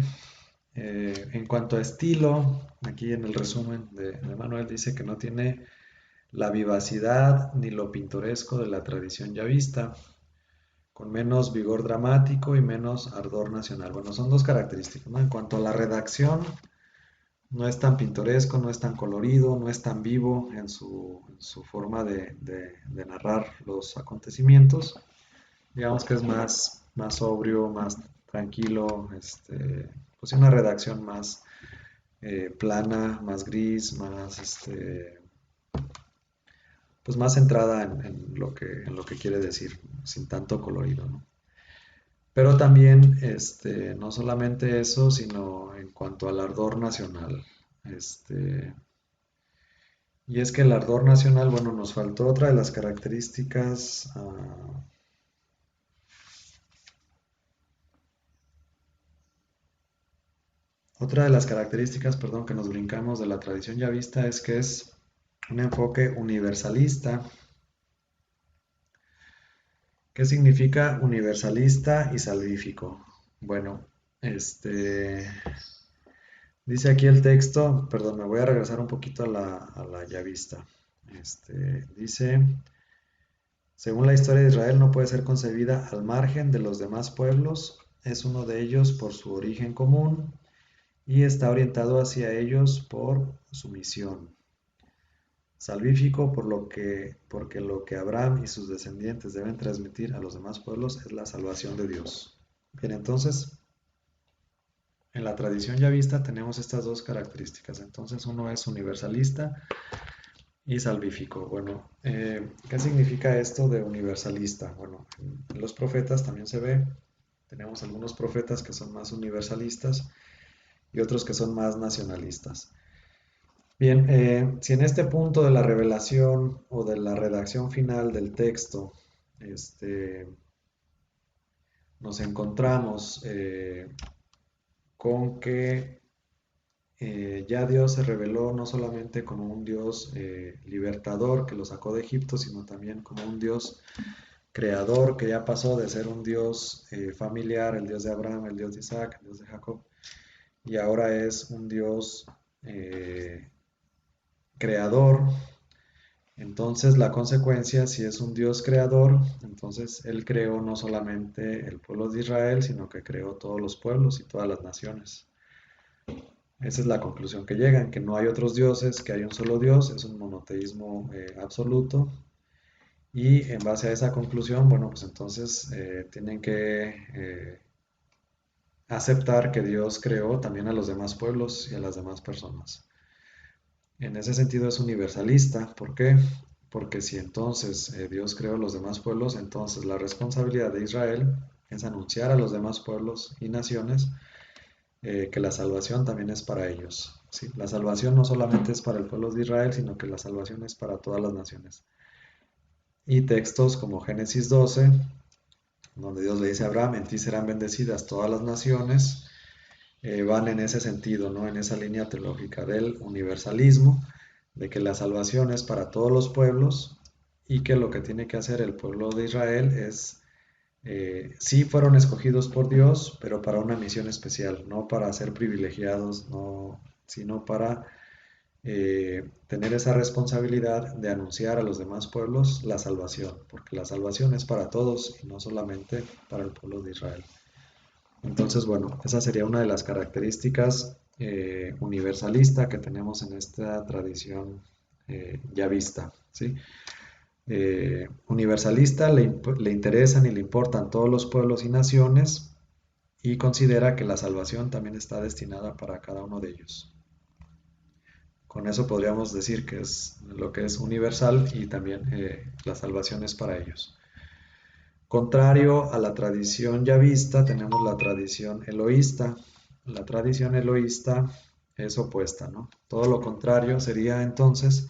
en cuanto a estilo, aquí en el resumen de Manuel dice que no tiene la vivacidad ni lo pintoresco de la tradición yavista, con menos vigor dramático y menos ardor nacional. Bueno, son dos características, ¿no? En cuanto a la redacción, no es tan pintoresco, no es tan colorido, no es tan vivo en su forma de narrar los acontecimientos. Digamos que es más sobrio, más tranquilo, pues una redacción más plana, más gris, más, pues más centrada en lo que quiere decir, sin tanto colorido, ¿no? Pero también, no solamente eso, sino en cuanto al ardor nacional. Y es que el ardor nacional, bueno, nos faltó otra de las características. Otra de las características, perdón, que nos brincamos de la tradición yavista es que es un enfoque universalista. ¿Qué significa universalista y salvífico? Bueno, dice aquí el texto, perdón, me voy a regresar un poquito a la yavista. Dice, según la historia de Israel no puede ser concebida al margen de los demás pueblos, es uno de ellos por su origen común y está orientado hacia ellos por su misión. Salvífico porque lo que Abraham y sus descendientes deben transmitir a los demás pueblos es la salvación de Dios. Bien, entonces, en la tradición yavista tenemos estas dos características. Entonces, uno es universalista y salvífico. Bueno, ¿qué significa esto de universalista? Bueno, en los profetas también se ve, tenemos algunos profetas que son más universalistas y otros que son más nacionalistas. Bien, si en este punto de la revelación o de la redacción final del texto nos encontramos con que ya Dios se reveló no solamente como un Dios libertador que lo sacó de Egipto, sino también como un Dios creador que ya pasó de ser un Dios familiar, el Dios de Abraham, el Dios de Isaac, el Dios de Jacob, y ahora es un Dios creador. Entonces la consecuencia, si es un Dios creador, entonces Él creó no solamente el pueblo de Israel, sino que creó todos los pueblos y todas las naciones. Esa es la conclusión que llegan, que no hay otros dioses, que hay un solo Dios, es un monoteísmo absoluto. Y en base a esa conclusión, bueno, pues entonces tienen que aceptar que Dios creó también a los demás pueblos y a las demás personas. En ese sentido es universalista. ¿Por qué? Porque si entonces Dios creó a los demás pueblos, entonces la responsabilidad de Israel es anunciar a los demás pueblos y naciones que la salvación también es para ellos. ¿Sí? La salvación no solamente es para el pueblo de Israel, sino que la salvación es para todas las naciones. Y textos como Génesis 12, donde Dios le dice a Abraham, en ti serán bendecidas todas las naciones, van en ese sentido, ¿no? En esa línea teológica del universalismo, de que la salvación es para todos los pueblos y que lo que tiene que hacer el pueblo de Israel es, sí fueron escogidos por Dios, pero para una misión especial, no para ser privilegiados, no, sino para tener esa responsabilidad de anunciar a los demás pueblos la salvación, porque la salvación es para todos y no solamente para el pueblo de Israel. Entonces, bueno, esa sería una de las características universalista que tenemos en esta tradición ya vista, ¿sí? Universalista le interesan y le importan todos los pueblos y naciones y considera que la salvación también está destinada para cada uno de ellos. Con eso podríamos decir que es lo que es universal y también la salvación es para ellos. Contrario a la tradición yavista, tenemos la tradición eloísta. La tradición eloísta es opuesta, ¿no? Todo lo contrario sería entonces,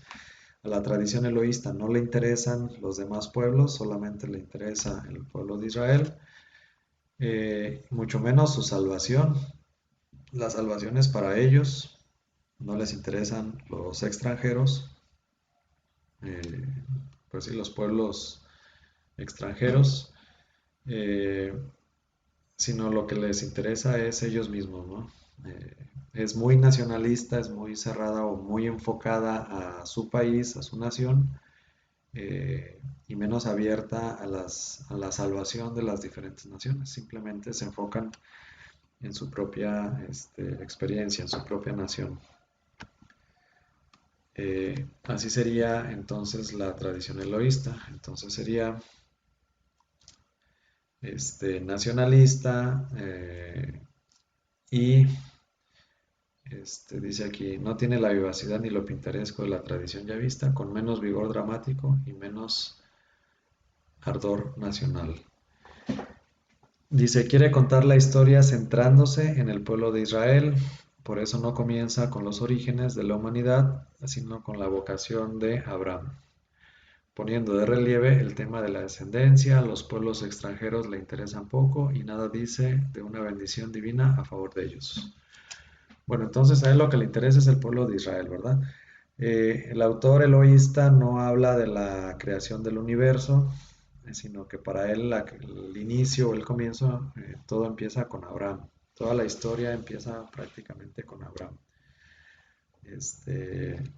a la tradición eloísta no le interesan los demás pueblos, solamente le interesa el pueblo de Israel, mucho menos su salvación. La salvación es para ellos, no les interesan los extranjeros, eh, pues sí, los pueblos extranjeros. Eh, Sino lo que les interesa es ellos mismos, ¿no? Es muy nacionalista, es muy cerrada o muy enfocada a su país, a su nación, y menos abierta a la salvación de las diferentes naciones. Simplemente se enfocan en su propia experiencia, en su propia nación. Así sería entonces la tradición eloísta. Entonces sería nacionalista y dice aquí, no tiene la vivacidad ni lo pintoresco de la tradición ya vista, con menos vigor dramático y menos ardor nacional. Dice, quiere contar la historia centrándose en el pueblo de Israel, por eso no comienza con los orígenes de la humanidad, sino con la vocación de Abraham, poniendo de relieve el tema de la descendencia. Los pueblos extranjeros le interesan poco y nada dice de una bendición divina a favor de ellos. Bueno, entonces a él lo que le interesa es el pueblo de Israel, ¿verdad? El autor eloísta no habla de la creación del universo, sino que para él el inicio o el comienzo, todo empieza con Abraham. Toda la historia empieza prácticamente con Abraham.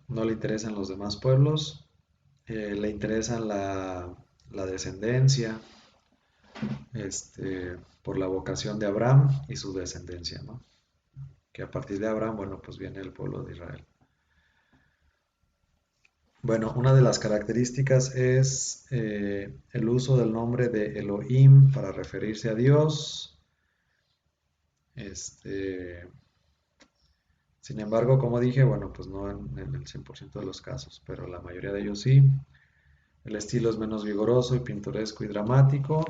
No le interesan los demás pueblos, le interesan la descendencia, por la vocación de Abraham y su descendencia, ¿no? Que a partir de Abraham, bueno, pues viene el pueblo de Israel. Bueno, una de las características es el uso del nombre de Elohim para referirse a Dios. Sin embargo, como dije, bueno, pues no en el 100% de los casos, pero la mayoría de ellos sí. El estilo es menos vigoroso y pintoresco y dramático.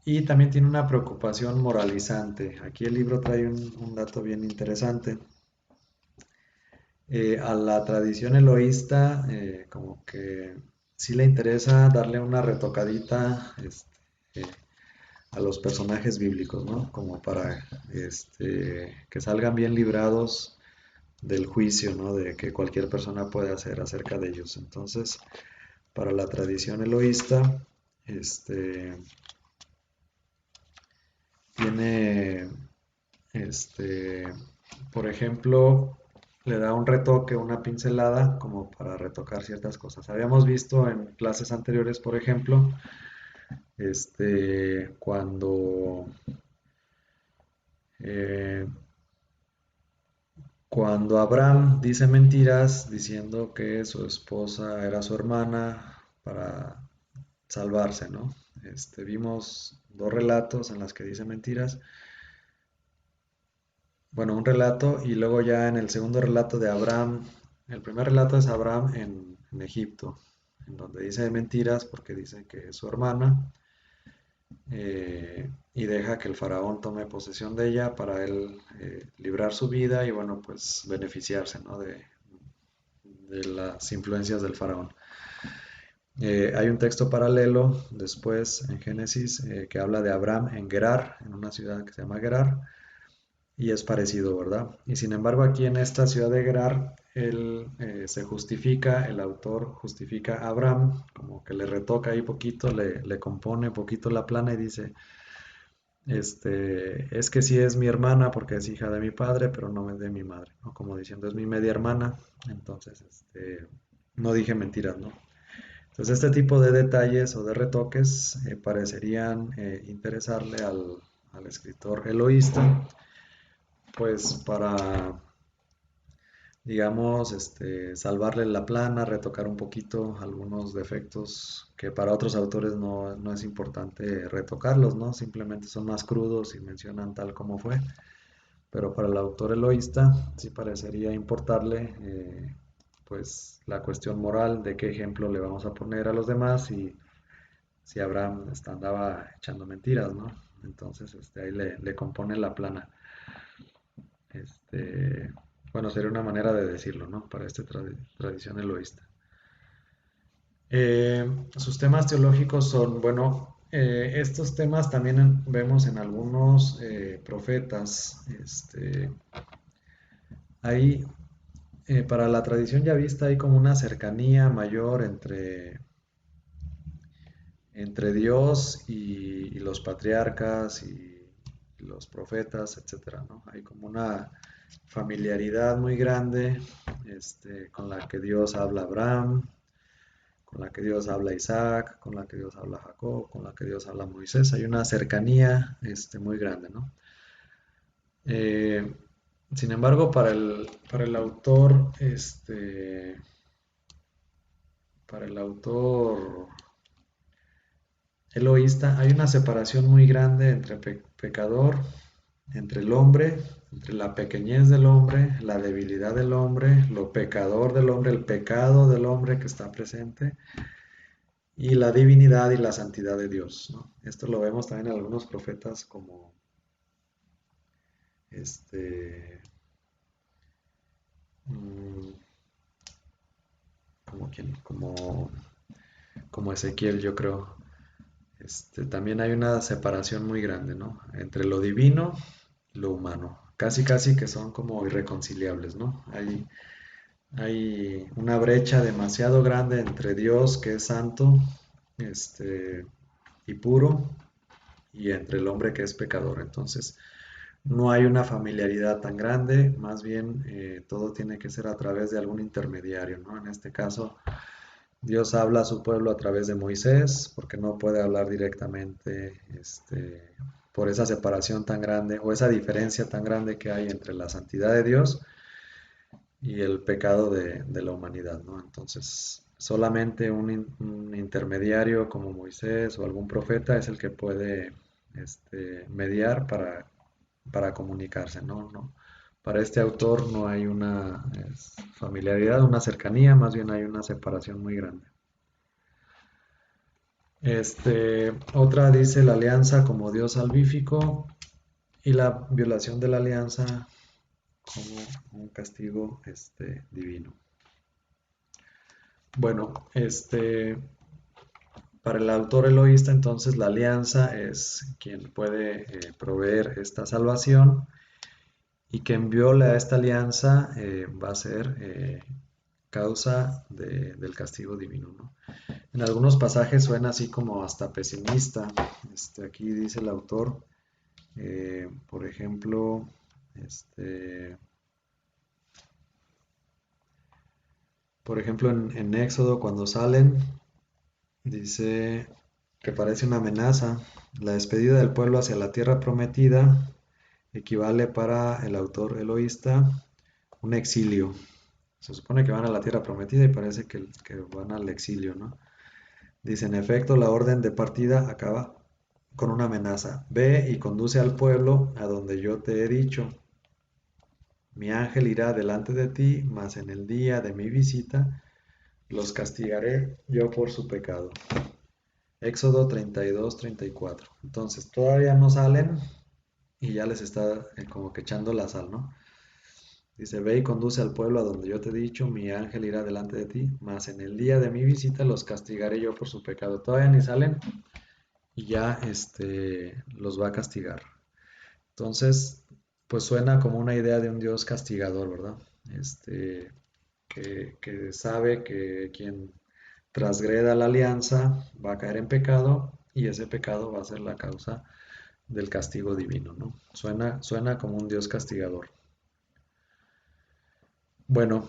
Y también tiene una preocupación moralizante. Aquí el libro trae un dato bien interesante. A la tradición eloísta, como que sí le interesa darle una retocadita a los personajes bíblicos, ¿no? Como para que salgan bien librados del juicio, ¿no? De que cualquier persona puede hacer acerca de ellos. Entonces, para la tradición eloísta, tiene, por ejemplo, le da un retoque, una pincelada, como para retocar ciertas cosas. Habíamos visto en clases anteriores, por ejemplo, cuando, eh, cuando Abraham dice mentiras diciendo que su esposa era su hermana para salvarse, ¿no? Vimos dos relatos en las que dice mentiras. Bueno, un relato y luego ya en el segundo relato de Abraham, el primer relato es Abraham en Egipto, en donde dice mentiras porque dice que es su hermana, y deja que el faraón tome posesión de ella para él librar su vida y bueno, pues beneficiarse, ¿no? de las influencias del faraón. Hay un texto paralelo después en Génesis que habla de Abraham en Gerar, en una ciudad que se llama Gerar, y es parecido, ¿verdad? Y sin embargo aquí en esta ciudad de Gerar, él se justifica, el autor justifica a Abraham, como que le retoca ahí poquito, le compone poquito la plana y dice, es que sí es mi hermana porque es hija de mi padre, pero no es de mi madre, ¿no? Como diciendo, es mi media hermana, entonces, no dije mentiras, ¿no? Entonces, este tipo de detalles o de retoques parecerían interesarle al escritor eloísta, pues para, digamos, salvarle la plana, retocar un poquito algunos defectos que para otros autores no es importante retocarlos, ¿no? Simplemente son más crudos y mencionan tal como fue. Pero para el autor eloísta sí parecería importarle pues la cuestión moral de qué ejemplo le vamos a poner a los demás y si Abraham andaba echando mentiras, ¿no? Entonces ahí le compone la plana. Este, bueno, sería una manera de decirlo, ¿no? Para esta tradición eloísta. Sus temas teológicos son, bueno, estos temas también vemos en algunos profetas. Hay, para la tradición yavista hay como una cercanía mayor entre Dios y los patriarcas y los profetas, etcétera, ¿no? Hay como una familiaridad muy grande con la que Dios habla a Abraham, con la que Dios habla a Isaac, con la que Dios habla a Jacob, con la que Dios habla a Moisés. Hay una cercanía muy grande, ¿no? Eh, Sin embargo, para el autor, para el autor eloísta, hay una separación muy grande entre pecador, entre el hombre, entre la pequeñez del hombre, la debilidad del hombre, lo pecador del hombre, el pecado del hombre que está presente, y la divinidad y la santidad de Dios, ¿no? Esto lo vemos también en algunos profetas como este, mm, como quien, como Ezequiel, yo creo. También hay una separación muy grande, ¿no? Entre lo divino y lo humano. Casi, casi que son como irreconciliables, ¿no? Hay una brecha demasiado grande entre Dios, que es santo, y puro, y entre el hombre que es pecador. Entonces, no hay una familiaridad tan grande, más bien todo tiene que ser a través de algún intermediario, ¿no? En este caso, Dios habla a su pueblo a través de Moisés, porque no puede hablar directamente, por esa separación tan grande o esa diferencia tan grande que hay entre la santidad de Dios y el pecado de la humanidad, ¿no? Entonces, solamente un intermediario como Moisés o algún profeta es el que puede mediar para comunicarse, ¿no? No. Para este autor no hay una familiaridad, una cercanía, más bien hay una separación muy grande. Otra dice la alianza como Dios salvífico y la violación de la alianza como un castigo divino. Bueno, para el autor eloísta, entonces la alianza es quien puede proveer esta salvación y quien viola esta alianza va a ser causa del castigo divino, ¿no? En algunos pasajes suena así como hasta pesimista. Aquí dice el autor, por ejemplo, en Éxodo cuando salen, dice que parece una amenaza. La despedida del pueblo hacia la tierra prometida equivale para el autor eloísta un exilio. Se supone que van a la tierra prometida y parece que van al exilio, ¿no? Dice, en efecto, la orden de partida acaba con una amenaza. Ve y conduce al pueblo a donde yo te he dicho. Mi ángel irá delante de ti, mas en el día de mi visita los castigaré yo por su pecado. Éxodo 32-34. Entonces, todavía no salen y ya les está como que echando la sal, ¿no? Dice, ve y conduce al pueblo a donde yo te he dicho, mi ángel irá delante de ti, mas en el día de mi visita los castigaré yo por su pecado. Todavía ni salen y ya los va a castigar. Entonces, pues suena como una idea de un Dios castigador, ¿verdad? Que sabe que quien transgreda la alianza va a caer en pecado y ese pecado va a ser la causa del castigo divino, ¿no? Suena como un Dios castigador. Bueno,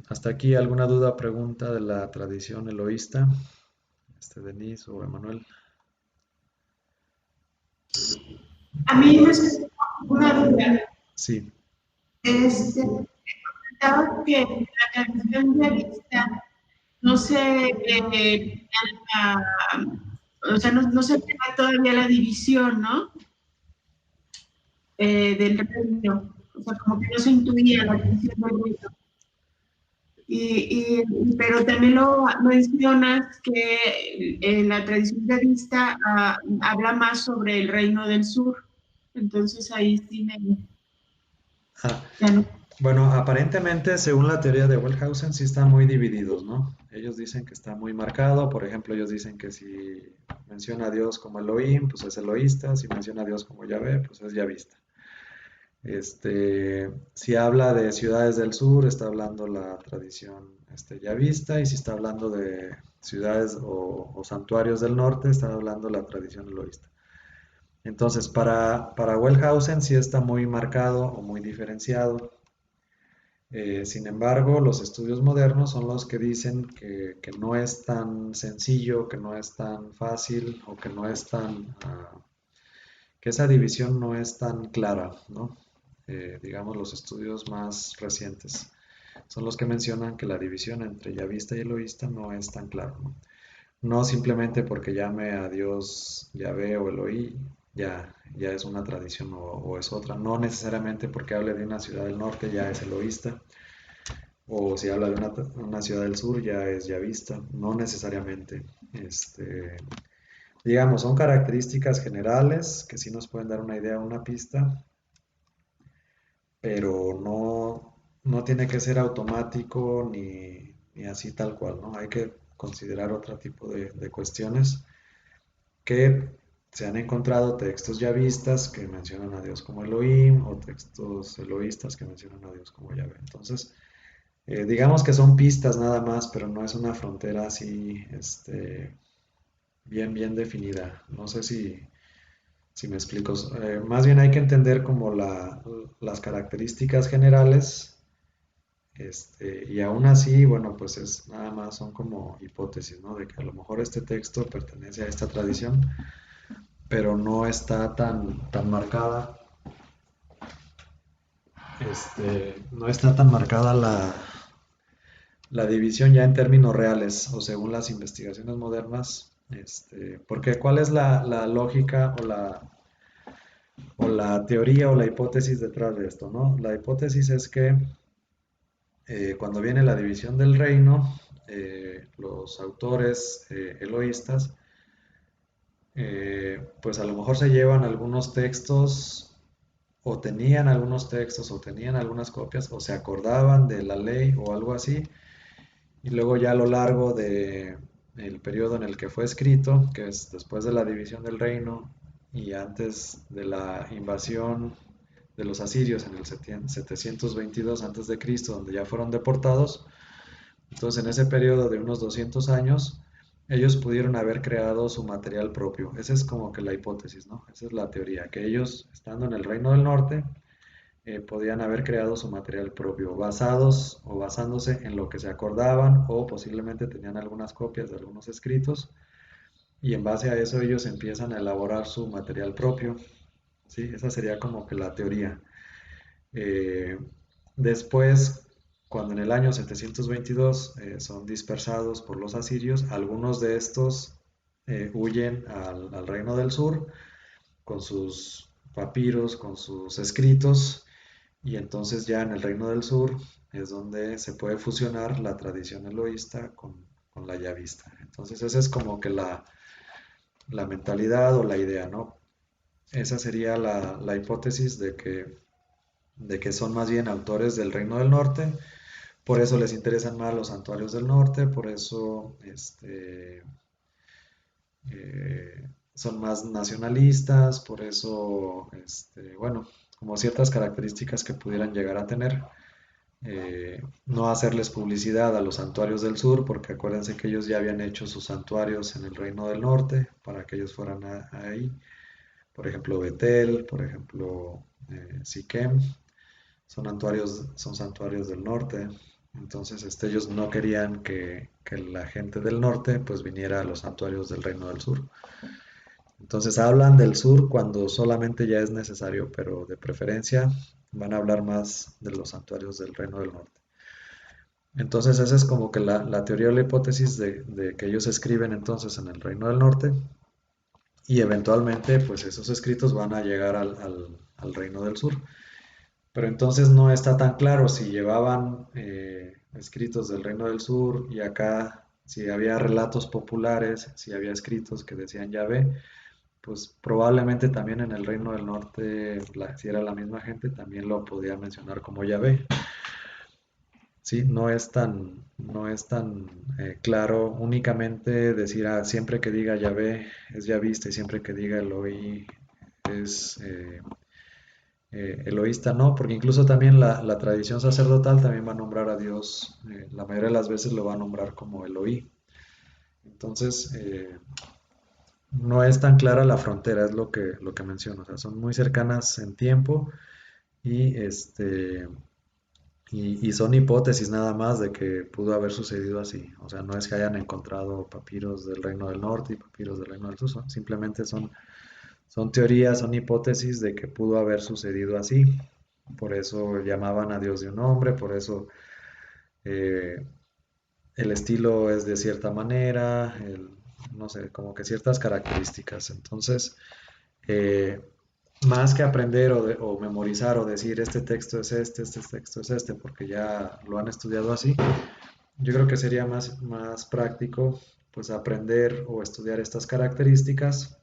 hasta aquí alguna duda, pregunta de la tradición eloísta, Denise o Emanuel. A mí me surgió una duda. Sí, Comentaba que la tradición de vista no se, la- o sea, no se da todavía la división, ¿no? Del reino. O sea, como que no se intuía la división del reino. Pero también lo mencionas que la tradición de vista habla más sobre el reino del sur. Entonces ahí sí ah, ya no. bueno, aparentemente, según la teoría de Wellhausen, sí están muy divididos, ¿no? Ellos dicen que está muy marcado, por ejemplo, ellos dicen que si menciona a Dios como Elohim, pues es eloísta, si menciona a Dios como Yahvé, pues es yavista. Si habla de ciudades del sur, está hablando la tradición yavista, y si está hablando de ciudades o santuarios del norte, está hablando la tradición eloísta. Entonces, para Wellhausen sí está muy marcado o muy diferenciado. Sin embargo, los estudios modernos son los que dicen que no es tan sencillo, que no es tan fácil o que no es que esa división no es tan clara, ¿no? Digamos, los estudios más recientes son los que mencionan que la división entre yavista y eloísta no es tan clara, ¿no? No simplemente porque llame a Dios Yahvé o Eloí, ya es una tradición o es otra. No necesariamente porque hable de una ciudad del norte ya es eloísta, o si habla de una ciudad del sur ya es yavista. No necesariamente. Digamos, son características generales que sí nos pueden dar una idea, una pista, pero no tiene que ser automático ni así tal cual, ¿no? Hay que considerar otro tipo de cuestiones que se han encontrado textos yavistas que mencionan a Dios como Elohim o textos eloístas que mencionan a Dios como Yahvé. Entonces, digamos que son pistas nada más, pero no es una frontera así, bien definida. No sé si me explico. Más bien hay que entender como las características generales, y aún así, bueno, pues es nada más son como hipótesis, ¿no? De que a lo mejor este texto pertenece a esta tradición, pero no está tan marcada, no está tan marcada la división ya en términos reales o según las investigaciones modernas, porque ¿cuál es la lógica o la teoría o la hipótesis detrás de esto, ¿no? La hipótesis es que cuando viene la división del reino, los autores eloístas, pues a lo mejor se llevan algunos textos o tenían algunos textos o tenían algunas copias o se acordaban de la ley o algo así, y luego ya a lo largo de el periodo en el que fue escrito, que es después de la división del reino y antes de la invasión de los asirios en el 722 antes de Cristo, donde ya fueron deportados. Entonces, en ese periodo de unos 200 años, ellos pudieron haber creado su material propio. Esa es como que la hipótesis, ¿no? Esa es la teoría, que ellos, estando en el Reino del Norte, podían haber creado su material propio, basados o basándose en lo que se acordaban o posiblemente tenían algunas copias de algunos escritos, y en base a eso ellos empiezan a elaborar su material propio. ¿Sí? Esa sería como que la teoría. Eh, Después, cuando en el año 722 son dispersados por los asirios, algunos de estos huyen al reino del sur con sus papiros, con sus escritos, y entonces ya en el reino del sur es donde se puede fusionar la tradición eloísta con la yavista. Entonces esa es como que la mentalidad o la idea, ¿no? Esa sería la hipótesis de que son más bien autores del Reino del Norte, por eso les interesan más los santuarios del norte, por eso son más nacionalistas, por eso, bueno, como ciertas características que pudieran llegar a tener. No hacerles publicidad a los santuarios del sur, porque acuérdense que ellos ya habían hecho sus santuarios en el Reino del Norte para que ellos fueran ahí. Por ejemplo, Betel, por ejemplo, Siquem, son santuarios del norte. Entonces, ellos no querían que la gente del norte pues viniera a los santuarios del Reino del Sur. Entonces hablan del sur cuando solamente ya es necesario, pero de preferencia van a hablar más de los santuarios del Reino del Norte. Entonces esa es como que la teoría o la hipótesis de que ellos escriben entonces en el Reino del Norte, y eventualmente pues esos escritos van a llegar al Reino del Sur. Pero entonces no está tan claro si llevaban escritos del Reino del Sur y acá si había relatos populares, si había escritos que decían Yahvé, pues probablemente también en el Reino del Norte, si era la misma gente, también lo podía mencionar como Yahvé. Sí, no es tan claro únicamente decir, siempre que diga Yahvé es Yahvista y siempre que diga Eloí es eloísta, no, porque incluso también la tradición sacerdotal también va a nombrar a Dios, la mayoría de las veces lo va a nombrar como Eloí. Entonces, no es tan clara la frontera, es lo que menciono, o sea, son muy cercanas en tiempo y y son hipótesis nada más de que pudo haber sucedido así. O sea, no es que hayan encontrado papiros del Reino del Norte y papiros del Reino del Sur, simplemente son teorías, son hipótesis de que pudo haber sucedido así. Por eso llamaban a Dios de un nombre, por eso eh, el estilo es de cierta manera, no sé, como que ciertas características. Entonces, eh, más que aprender o memorizar o decir este texto es este texto es este, porque ya lo han estudiado así, yo creo que sería más práctico pues aprender o estudiar estas características,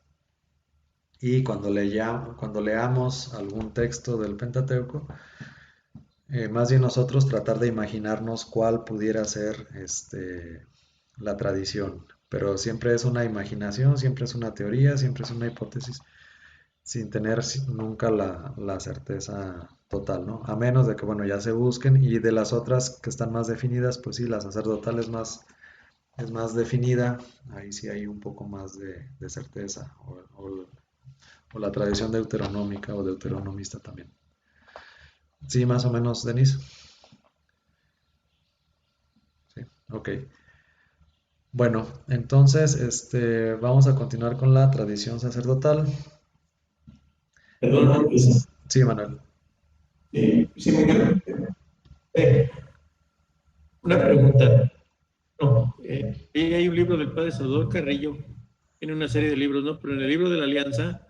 y cuando leamos algún texto del Pentateuco, más bien nosotros tratar de imaginarnos cuál pudiera ser la tradición, pero siempre es una imaginación, siempre es una teoría, siempre es una hipótesis, sin tener nunca la certeza total, ¿no? A menos de que, bueno, ya se busquen, y de las otras que están más definidas, pues sí, la sacerdotal es más definida, ahí sí hay un poco más de certeza, o la tradición deuteronómica o deuteronomista también. Sí, más o menos, Denise. Sí, ok. Bueno, entonces, vamos a continuar con la tradición sacerdotal. Perdón, Sí, Manuel. sí, Miguel. Una pregunta. No, hay un libro del padre Salvador Carrillo, tiene una serie de libros, ¿no? Pero en el libro de la Alianza,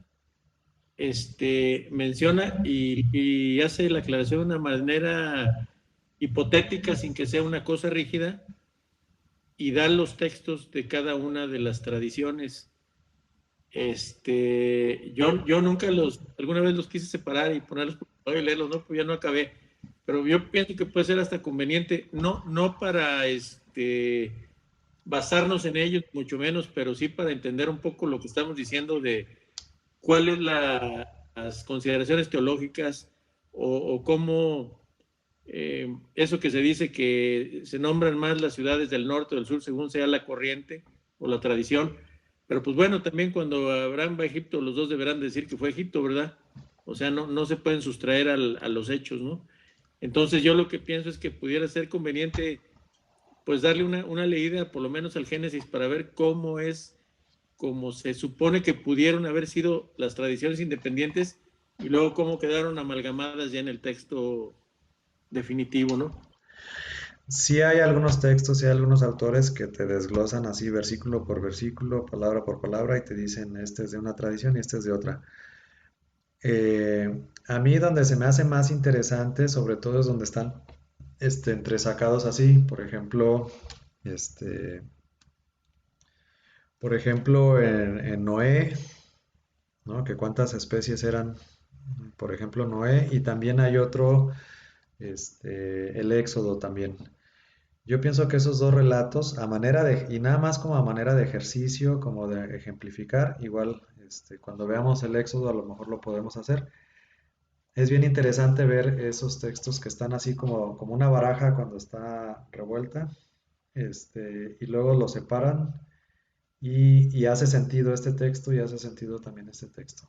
menciona y hace la aclaración de una manera hipotética, sin que sea una cosa rígida, y da los textos de cada una de las tradiciones. Yo nunca alguna vez los quise separar y ponerlos y leerlos, ¿no? Pues ya no acabé. Pero yo pienso que puede ser hasta conveniente, no para basarnos en ellos, mucho menos, pero sí para entender un poco lo que estamos diciendo de cuáles las consideraciones teológicas o cómo eso que se dice que se nombran más las ciudades del norte o del sur según sea la corriente o la tradición. Pero pues bueno, también cuando Abraham va a Egipto, los dos deberán decir que fue Egipto, ¿verdad? O sea, no se pueden sustraer a los hechos, ¿no? Entonces yo lo que pienso es que pudiera ser conveniente pues darle una leída por lo menos al Génesis para ver cómo es, cómo se supone que pudieron haber sido las tradiciones independientes y luego cómo quedaron amalgamadas ya en el texto definitivo, ¿no? Sí hay algunos textos, sí hay algunos autores que te desglosan así versículo por versículo, palabra por palabra y te dicen este es de una tradición y este es de otra. A mí donde se me hace más interesante, sobre todo es donde están entresacados así, este, por ejemplo en Noé, ¿no? Que cuántas especies eran, por ejemplo, Noé, y también hay otro, el Éxodo también. Yo pienso que esos dos relatos, y nada más como a manera de ejercicio, como de ejemplificar, igual, cuando veamos el Éxodo a lo mejor lo podemos hacer. Es bien interesante ver esos textos que están así como una baraja cuando está revuelta, y luego lo separan y hace sentido este texto y hace sentido también este texto.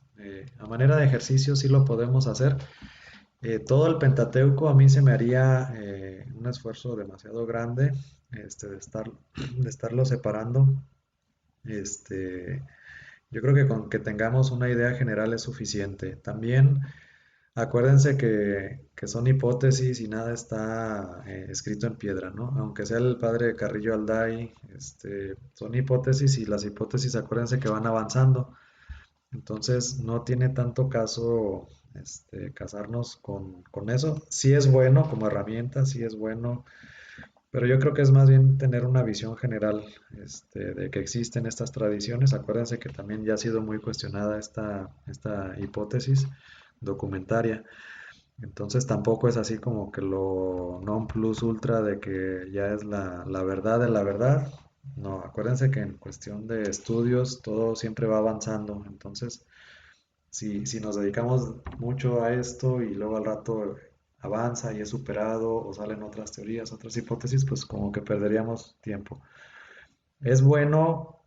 A manera de ejercicio sí lo podemos hacer. Todo el Pentateuco a mí se me haría un esfuerzo demasiado grande de estarlo separando. Este, yo creo que con que tengamos una idea general es suficiente. También acuérdense que son hipótesis y nada está escrito en piedra, ¿no? Aunque sea el padre Carrillo Alday, son hipótesis y las hipótesis acuérdense que van avanzando. Entonces no tiene tanto caso casarnos con eso. Sí es bueno como herramienta, sí es bueno, pero yo creo que es más bien tener una visión general de que existen estas tradiciones. Acuérdense que también ya ha sido muy cuestionada esta hipótesis documentaria. Entonces tampoco es así como que lo non plus ultra de que ya es la verdad de la verdad. No, acuérdense que en cuestión de estudios todo siempre va avanzando. Entonces, si nos dedicamos mucho a esto y luego al rato avanza y es superado o salen otras teorías, otras hipótesis, pues como que perderíamos tiempo. Es bueno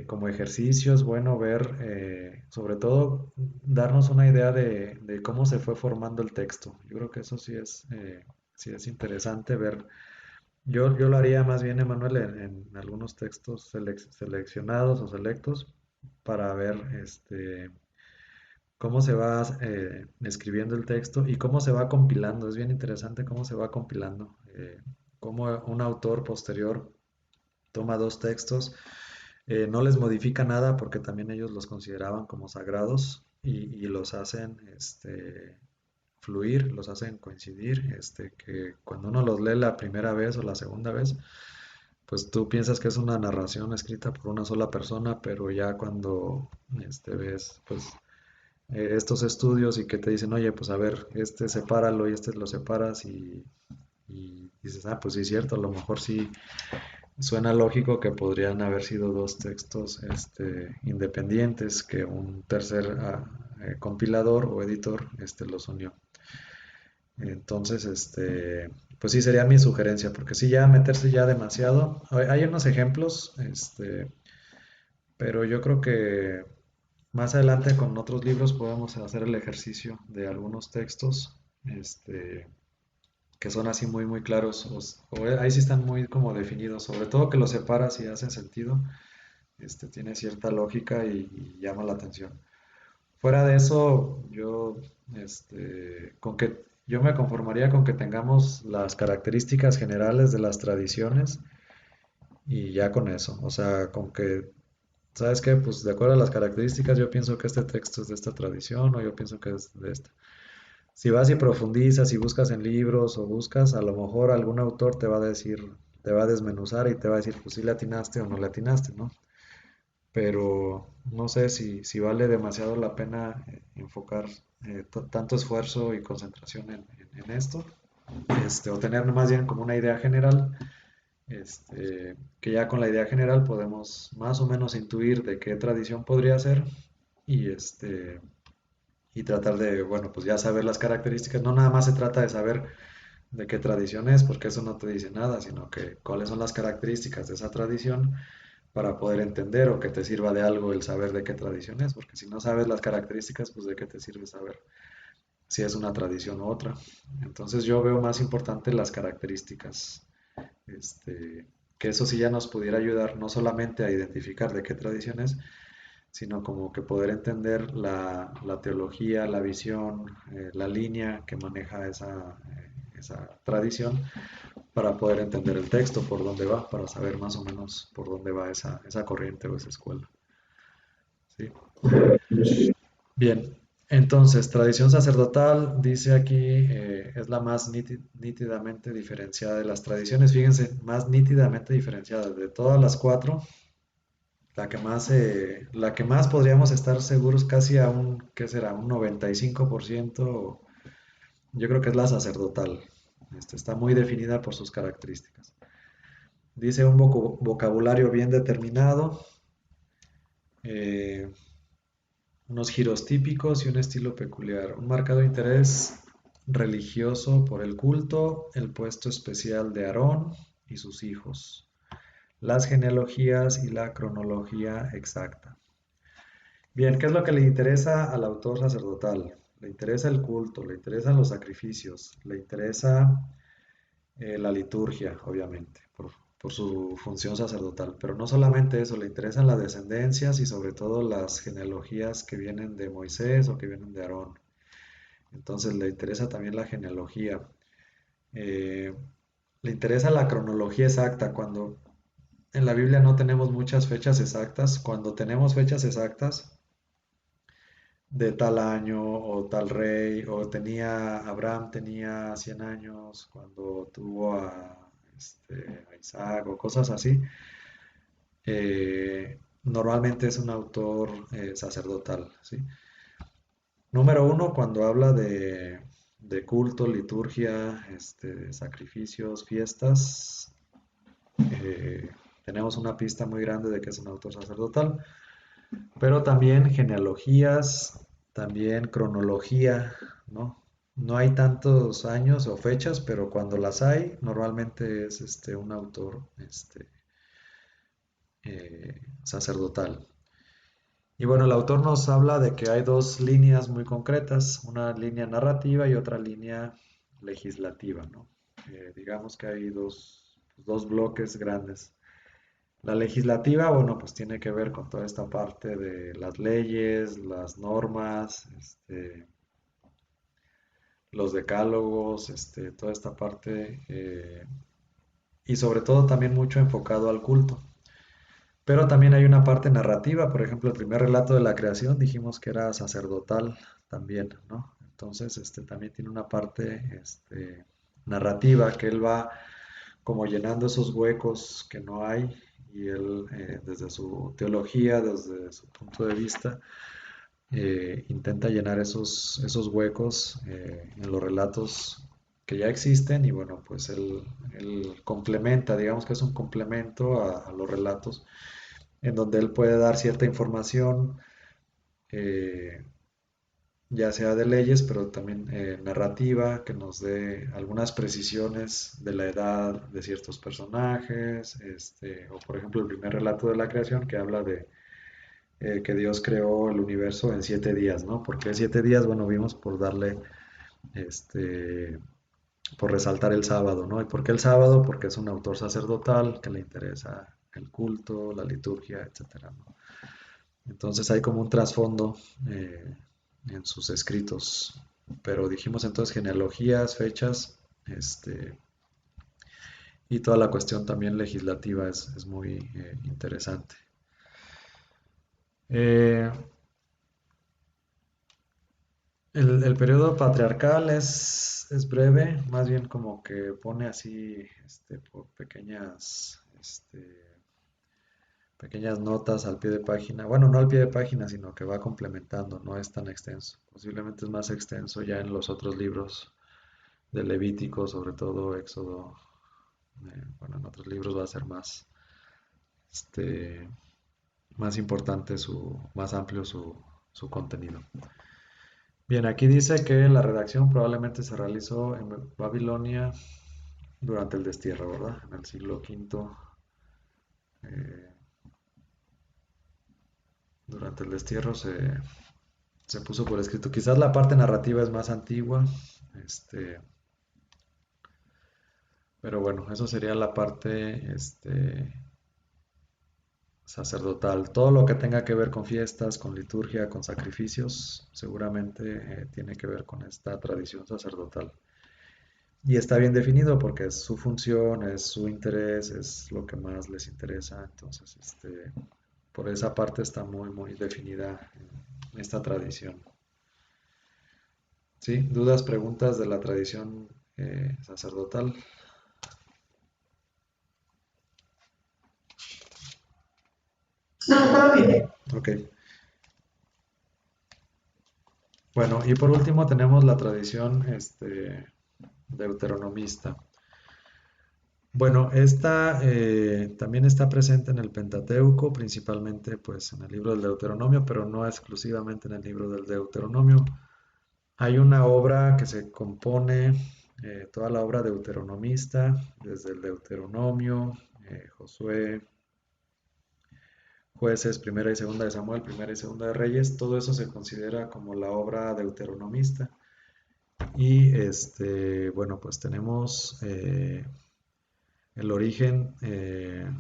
como ejercicio, es bueno ver, sobre todo, darnos una idea de cómo se fue formando el texto. Yo creo que eso sí es interesante ver. Yo lo haría más bien, Emanuel, en algunos textos seleccionados o selectos para ver cómo se va escribiendo el texto y cómo se va compilando. Es bien interesante cómo se va compilando. Cómo un autor posterior toma dos textos, no les modifica nada porque también ellos los consideraban como sagrados y los hacen fluir, los hacen coincidir, que cuando uno los lee la primera vez o la segunda vez, pues tú piensas que es una narración escrita por una sola persona, pero ya cuando ves pues estos estudios y que te dicen, oye, pues a ver, sepáralo y lo separas y dices, ah, pues sí es cierto, a lo mejor sí suena lógico que podrían haber sido dos textos independientes que un tercer compilador o editor los unió. Entonces, pues sí sería mi sugerencia, porque sí ya meterse ya demasiado. Hay unos ejemplos, pero yo creo que más adelante con otros libros podemos hacer el ejercicio de algunos textos, que son así muy muy claros, ahí sí están muy como definidos, sobre todo que los separas y hacen sentido, tiene cierta lógica y llama la atención. Fuera de eso, con que yo me conformaría con que tengamos las características generales de las tradiciones y ya con eso, o sea, con que, ¿sabes qué? Pues de acuerdo a las características, yo pienso que este texto es de esta tradición o yo pienso que es de esta. Si vas y profundizas y buscas en libros o buscas, a lo mejor algún autor te va a decir, te va a desmenuzar y te va a decir, pues sí le atinaste o no le atinaste, ¿no? Pero no sé si vale demasiado la pena enfocar tanto esfuerzo y concentración en esto, o tener más bien como una idea general, que ya con la idea general podemos más o menos intuir de qué tradición podría ser y y tratar de, bueno, pues ya saber las características. No nada más se trata de saber de qué tradición es, porque eso no te dice nada, sino que cuáles son las características de esa tradición para poder entender o que te sirva de algo el saber de qué tradición es, porque si no sabes las características, pues de qué te sirve saber si es una tradición u otra. Entonces yo veo más importante las características, que eso sí ya nos pudiera ayudar no solamente a identificar de qué tradición es, sino como que poder entender la teología, la visión, la línea que maneja esa tradición para poder entender el texto, por dónde va, para saber más o menos por dónde va esa corriente o esa escuela. ¿Sí? Bien, entonces, tradición sacerdotal, dice aquí, es la más nítidamente diferenciada de las tradiciones. Fíjense, más nítidamente diferenciada. De todas las cuatro, la que más podríamos estar seguros casi a un, ¿qué será? Un 95%, yo creo que es la sacerdotal. Está muy definida por sus características. Dice un vocabulario bien determinado, eh, unos giros típicos y un estilo peculiar. Un marcado interés religioso por el culto, el puesto especial de Aarón y sus hijos, las genealogías y la cronología exacta. Bien, ¿qué es lo que le interesa al autor sacerdotal? Le interesa el culto, le interesan los sacrificios, le interesa la liturgia, obviamente, por su función sacerdotal. Pero no solamente eso, le interesan las descendencias y sobre todo las genealogías que vienen de Moisés o que vienen de Aarón. Entonces le interesa también la genealogía. Eh, Le interesa la cronología exacta. Cuando en la Biblia no tenemos muchas fechas exactas, cuando tenemos fechas exactas, de tal año o tal rey, o Abraham tenía 100 años cuando tuvo a Isaac o cosas así, normalmente es un autor sacerdotal, ¿sí? Número uno, cuando habla de culto, liturgia, sacrificios, fiestas, eh, tenemos una pista muy grande de que es un autor sacerdotal. Pero también genealogías, también cronología, ¿no? No hay tantos años o fechas, pero cuando las hay, normalmente es un autor sacerdotal. Y bueno, el autor nos habla de que hay dos líneas muy concretas, una línea narrativa y otra línea legislativa, ¿no? Digamos que hay dos bloques grandes. La legislativa, bueno, pues tiene que ver con toda esta parte de las leyes, las normas, los decálogos, toda esta parte, y sobre todo también mucho enfocado al culto. Pero también hay una parte narrativa, por ejemplo, el primer relato de la creación dijimos que era sacerdotal también, ¿no? Entonces, también tiene una parte, narrativa que él va como llenando esos huecos que no hay y él desde su teología, desde su punto de vista, intenta llenar esos huecos en los relatos que ya existen y bueno, pues él complementa, digamos que es un complemento a los relatos en donde él puede dar cierta información, eh, ya sea de leyes, pero también narrativa, que nos dé algunas precisiones de la edad de ciertos personajes, o por ejemplo el primer relato de la creación que habla de que Dios creó el universo en 7 días, ¿no? ¿Por qué 7 días? Bueno, vimos por darle, este, por resaltar el sábado, ¿no? ¿Y por qué el sábado? Porque es un autor sacerdotal que le interesa el culto, la liturgia, etcétera, ¿no? Entonces hay como un trasfondo en sus escritos. Pero dijimos entonces genealogías, fechas, y toda la cuestión también legislativa es muy interesante. Eh, el periodo patriarcal es breve, más bien como que pone así por pequeñas notas al pie de página. Bueno, no al pie de página, sino que va complementando, no es tan extenso. Posiblemente es más extenso ya en los otros libros de Levítico, sobre todo Éxodo. Bueno, en otros libros va a ser este, más importante, más amplio su contenido. Bien, aquí dice que la redacción probablemente se realizó en Babilonia durante el destierro, ¿verdad? En el siglo V. eh, durante el destierro se puso por escrito. Quizás la parte narrativa es más antigua, pero bueno, eso sería la parte sacerdotal. Todo lo que tenga que ver con fiestas, con liturgia, con sacrificios, seguramente tiene que ver con esta tradición sacerdotal. Y está bien definido porque es su función, es su interés, es lo que más les interesa. Entonces, por esa parte está muy, muy definida esta tradición. ¿Sí? ¿Dudas, preguntas de la tradición sacerdotal? No, todo bien. Ok. Bueno, y por último tenemos la tradición deuteronomista. Bueno, esta también está presente en el Pentateuco, principalmente pues en el libro del Deuteronomio, pero no exclusivamente en el libro del Deuteronomio. Hay una obra que se compone, toda la obra deuteronomista, desde el Deuteronomio, Josué, Jueces, Primera y Segunda de Samuel, Primera y Segunda de Reyes, todo eso se considera como la obra deuteronomista. Y bueno, pues tenemos el origen en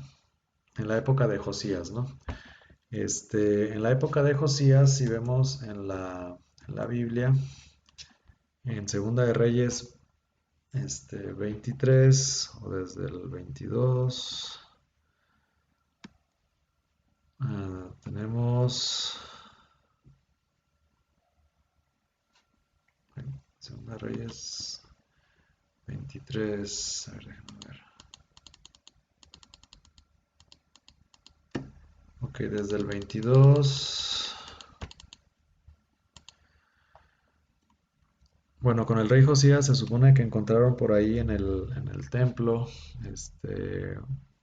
la época de Josías, ¿no? En la época de Josías, si vemos en la Biblia, en Segunda de Reyes 23 o desde el 22, tenemos Segunda de Reyes 23, a ver, déjame ver. Ok, desde el 22. Bueno, con el rey Josías se supone que encontraron por ahí en el templo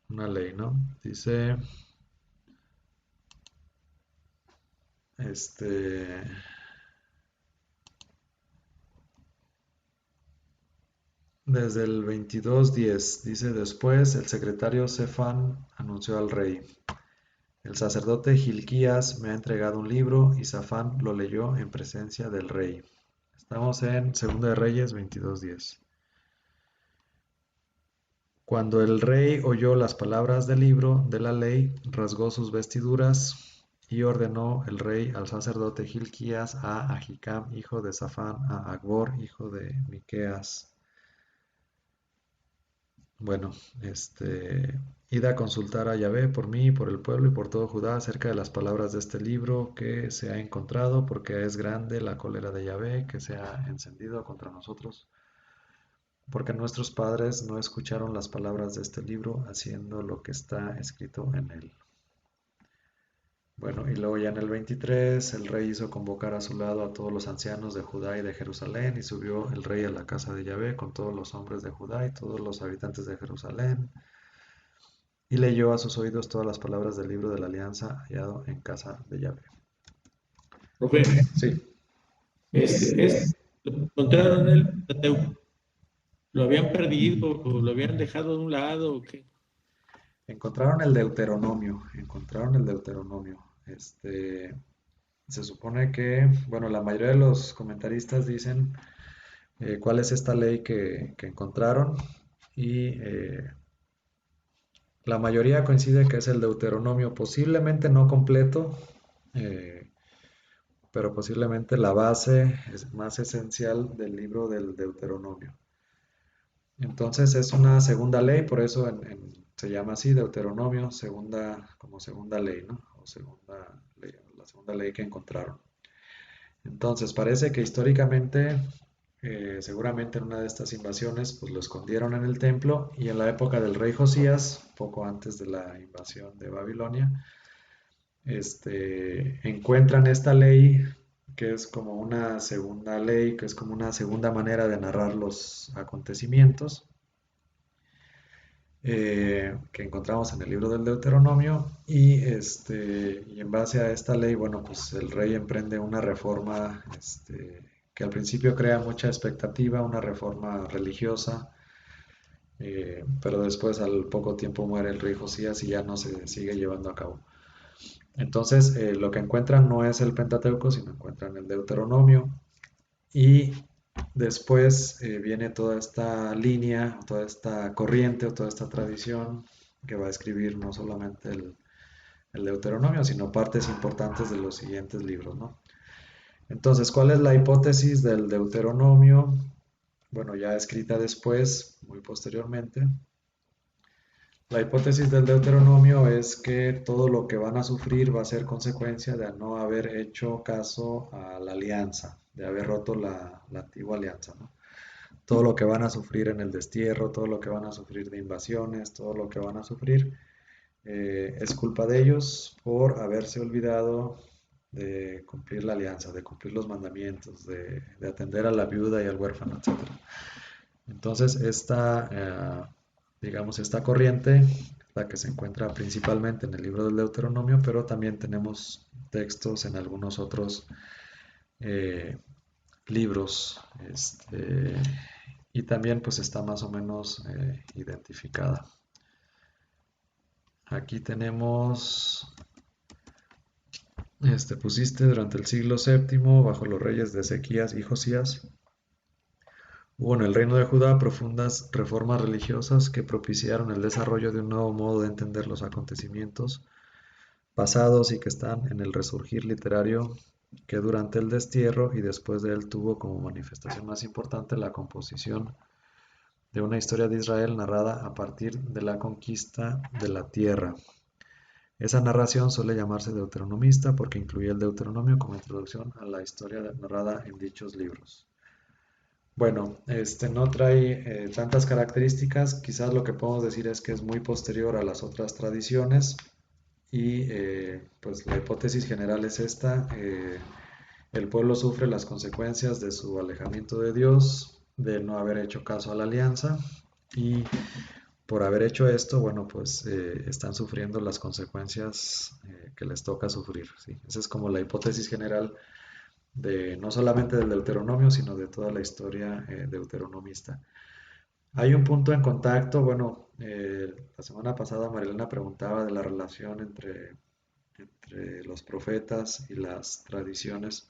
una ley, ¿no? Dice, este, desde el 22:10, dice, después el secretario Cefán anunció al rey, el sacerdote Gilquías me ha entregado un libro y Safán lo leyó en presencia del rey. Estamos en Segunda de Reyes 22:10. Cuando el rey oyó las palabras del libro de la ley, rasgó sus vestiduras y ordenó el rey al sacerdote Gilquías, a Ahicam, hijo de Safán, a Agbor, hijo de Miqueas. Bueno, id a consultar a Yahvé por mí, por el pueblo y por todo Judá acerca de las palabras de este libro que se ha encontrado, porque es grande la cólera de Yahvé que se ha encendido contra nosotros. Porque nuestros padres no escucharon las palabras de este libro, haciendo lo que está escrito en él. Bueno, y luego ya en el 23, el rey hizo convocar a su lado a todos los ancianos de Judá y de Jerusalén, y subió el rey a la casa de Yahvé con todos los hombres de Judá y todos los habitantes de Jerusalén, y leyó a sus oídos todas las palabras del libro de la alianza hallado en casa de Yahvé. Profe, Sí. lo encontraron en el Pentateuco. ¿Lo habían perdido o lo habían dejado de un lado o qué? Encontraron el Deuteronomio, encontraron el Deuteronomio. Se supone que, bueno, la mayoría de los comentaristas dicen cuál es esta ley que encontraron y la mayoría coincide que es el Deuteronomio, posiblemente no completo, eh, pero posiblemente la base es más esencial del libro del Deuteronomio. Entonces es una segunda ley, por eso se llama así Deuteronomio, como segunda ley, ¿no? O segunda ley, la segunda ley que encontraron. Entonces parece que históricamente, seguramente en una de estas invasiones, pues lo escondieron en el templo y en la época del rey Josías, poco antes de la invasión de Babilonia, encuentran esta ley que es como una segunda ley, que es como una segunda manera de narrar los acontecimientos que encontramos en el libro del Deuteronomio y en base a esta ley, bueno, pues el rey emprende una reforma que al principio crea mucha expectativa, una reforma religiosa, pero después al poco tiempo muere el rey Josías y ya no se sigue llevando a cabo. Entonces, lo que encuentran no es el Pentateuco, sino encuentran el Deuteronomio y después viene toda esta línea, toda esta corriente o toda esta tradición que va a escribir no solamente el Deuteronomio, sino partes importantes de los siguientes libros, ¿no? Entonces, ¿cuál es la hipótesis del Deuteronomio? bueno, ya escrita después, muy posteriormente. La hipótesis del Deuteronomio es que todo lo que van a sufrir va a ser consecuencia de no haber hecho caso a la alianza, de haber roto la antigua alianza, ¿no? Todo lo que van a sufrir en el destierro, todo lo que van a sufrir de invasiones, todo lo que van a sufrir, es culpa de ellos por haberse olvidado de cumplir la alianza, de cumplir los mandamientos, de atender a la viuda y al huérfano, etc. Entonces, digamos, esta corriente, la que se encuentra principalmente en el libro del Deuteronomio, pero también tenemos textos en algunos otros eh, libros, y también pues está más o menos identificada. Aquí tenemos, pusiste durante el siglo VII, bajo los reyes de Ezequías y Josías, hubo en el reino de Judá profundas reformas religiosas que propiciaron el desarrollo de un nuevo modo de entender los acontecimientos pasados y que están en el resurgir literario que durante el destierro y después de él tuvo como manifestación más importante la composición de una historia de Israel narrada a partir de la conquista de la tierra. Esa narración suele llamarse deuteronomista porque incluye el Deuteronomio como introducción a la historia narrada en dichos libros. Bueno, no trae tantas características, quizás lo que podemos decir es que es muy posterior a las otras tradiciones y pues la hipótesis general es esta: el pueblo sufre las consecuencias de su alejamiento de Dios, de no haber hecho caso a la alianza, y por haber hecho esto, bueno, pues están sufriendo las consecuencias que les toca sufrir, ¿sí? Esa es como la hipótesis general de no solamente del Deuteronomio, sino de toda la historia deuteronomista. Hay un punto en contacto, bueno, la semana pasada Marilena preguntaba de la relación entre los profetas y las tradiciones.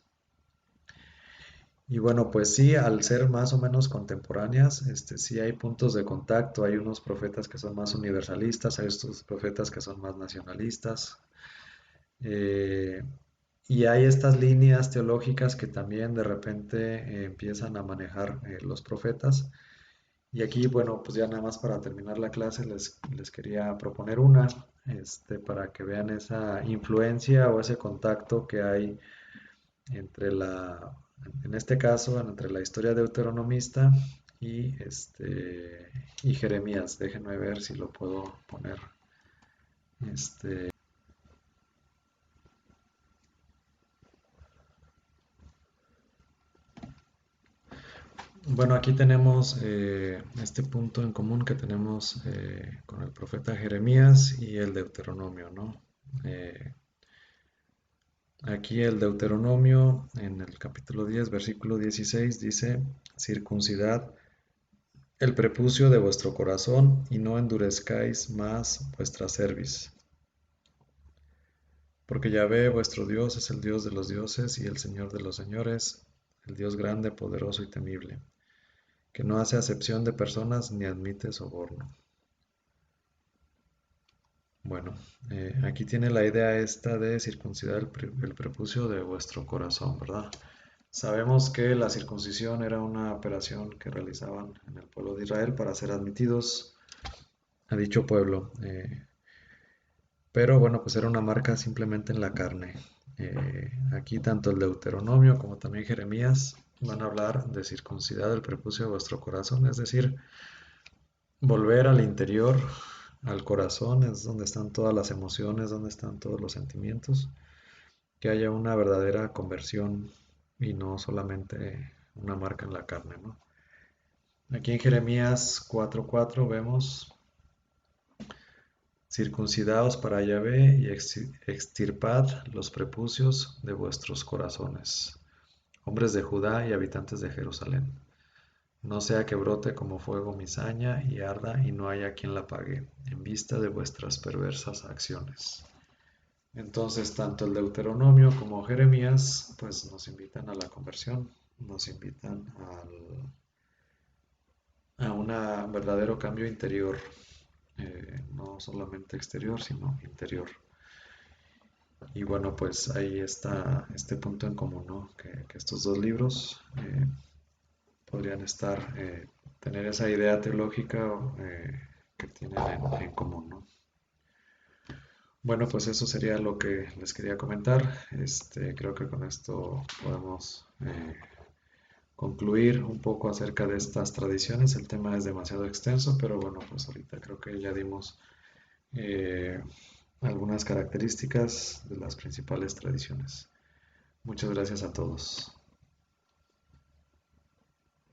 Y bueno, pues sí, al ser más o menos contemporáneas, sí hay puntos de contacto, hay unos profetas que son más universalistas, hay estos profetas que son más nacionalistas, eh, y hay estas líneas teológicas que también de repente empiezan a manejar los profetas. Y aquí, bueno, pues ya nada más para terminar la clase les quería proponer una, para que vean esa influencia o ese contacto que hay entre en este caso, entre la historia deuteronomista y Jeremías. Déjenme ver si lo puedo poner. Este, bueno, aquí tenemos este punto en común que tenemos con el profeta Jeremías y el Deuteronomio, ¿no? Aquí el Deuteronomio, en el capítulo 10, versículo 16, dice: circuncidad el prepucio de vuestro corazón y no endurezcáis más vuestra cerviz. Porque Yahvé vuestro Dios es el Dios de los dioses y el Señor de los señores, el Dios grande, poderoso y temible, que no hace acepción de personas ni admite soborno. Bueno, aquí tiene la idea esta de circuncidar el prepucio de vuestro corazón, ¿verdad? Sabemos que la circuncisión era una operación que realizaban en el pueblo de Israel para ser admitidos a dicho pueblo. Pero bueno, pues era una marca simplemente en la carne. Aquí tanto el Deuteronomio como también Jeremías van a hablar de circuncidar el prepucio de vuestro corazón, es decir, volver al interior, al corazón, es donde están todas las emociones, donde están todos los sentimientos, que haya una verdadera conversión y no solamente una marca en la carne, ¿no? Aquí en Jeremías 4:4 vemos: circuncidaos para Yahvé y extirpad los prepucios de vuestros corazones, hombres de Judá y habitantes de Jerusalén. No sea que brote como fuego mi saña y arda y no haya quien la pague, en vista de vuestras perversas acciones. Entonces, tanto el Deuteronomio como Jeremías, pues nos invitan a la conversión, nos invitan a un verdadero cambio interior, no solamente exterior, sino interior. Y bueno, pues ahí está este punto en común, ¿no? Que estos dos libros podrían tener esa idea teológica que tienen en común, ¿no? Bueno, pues eso sería lo que les quería comentar. Creo que con esto podemos concluir un poco acerca de estas tradiciones. El tema es demasiado extenso, pero bueno, pues ahorita creo que ya dimos algunas características de las principales tradiciones. Muchas gracias a todos.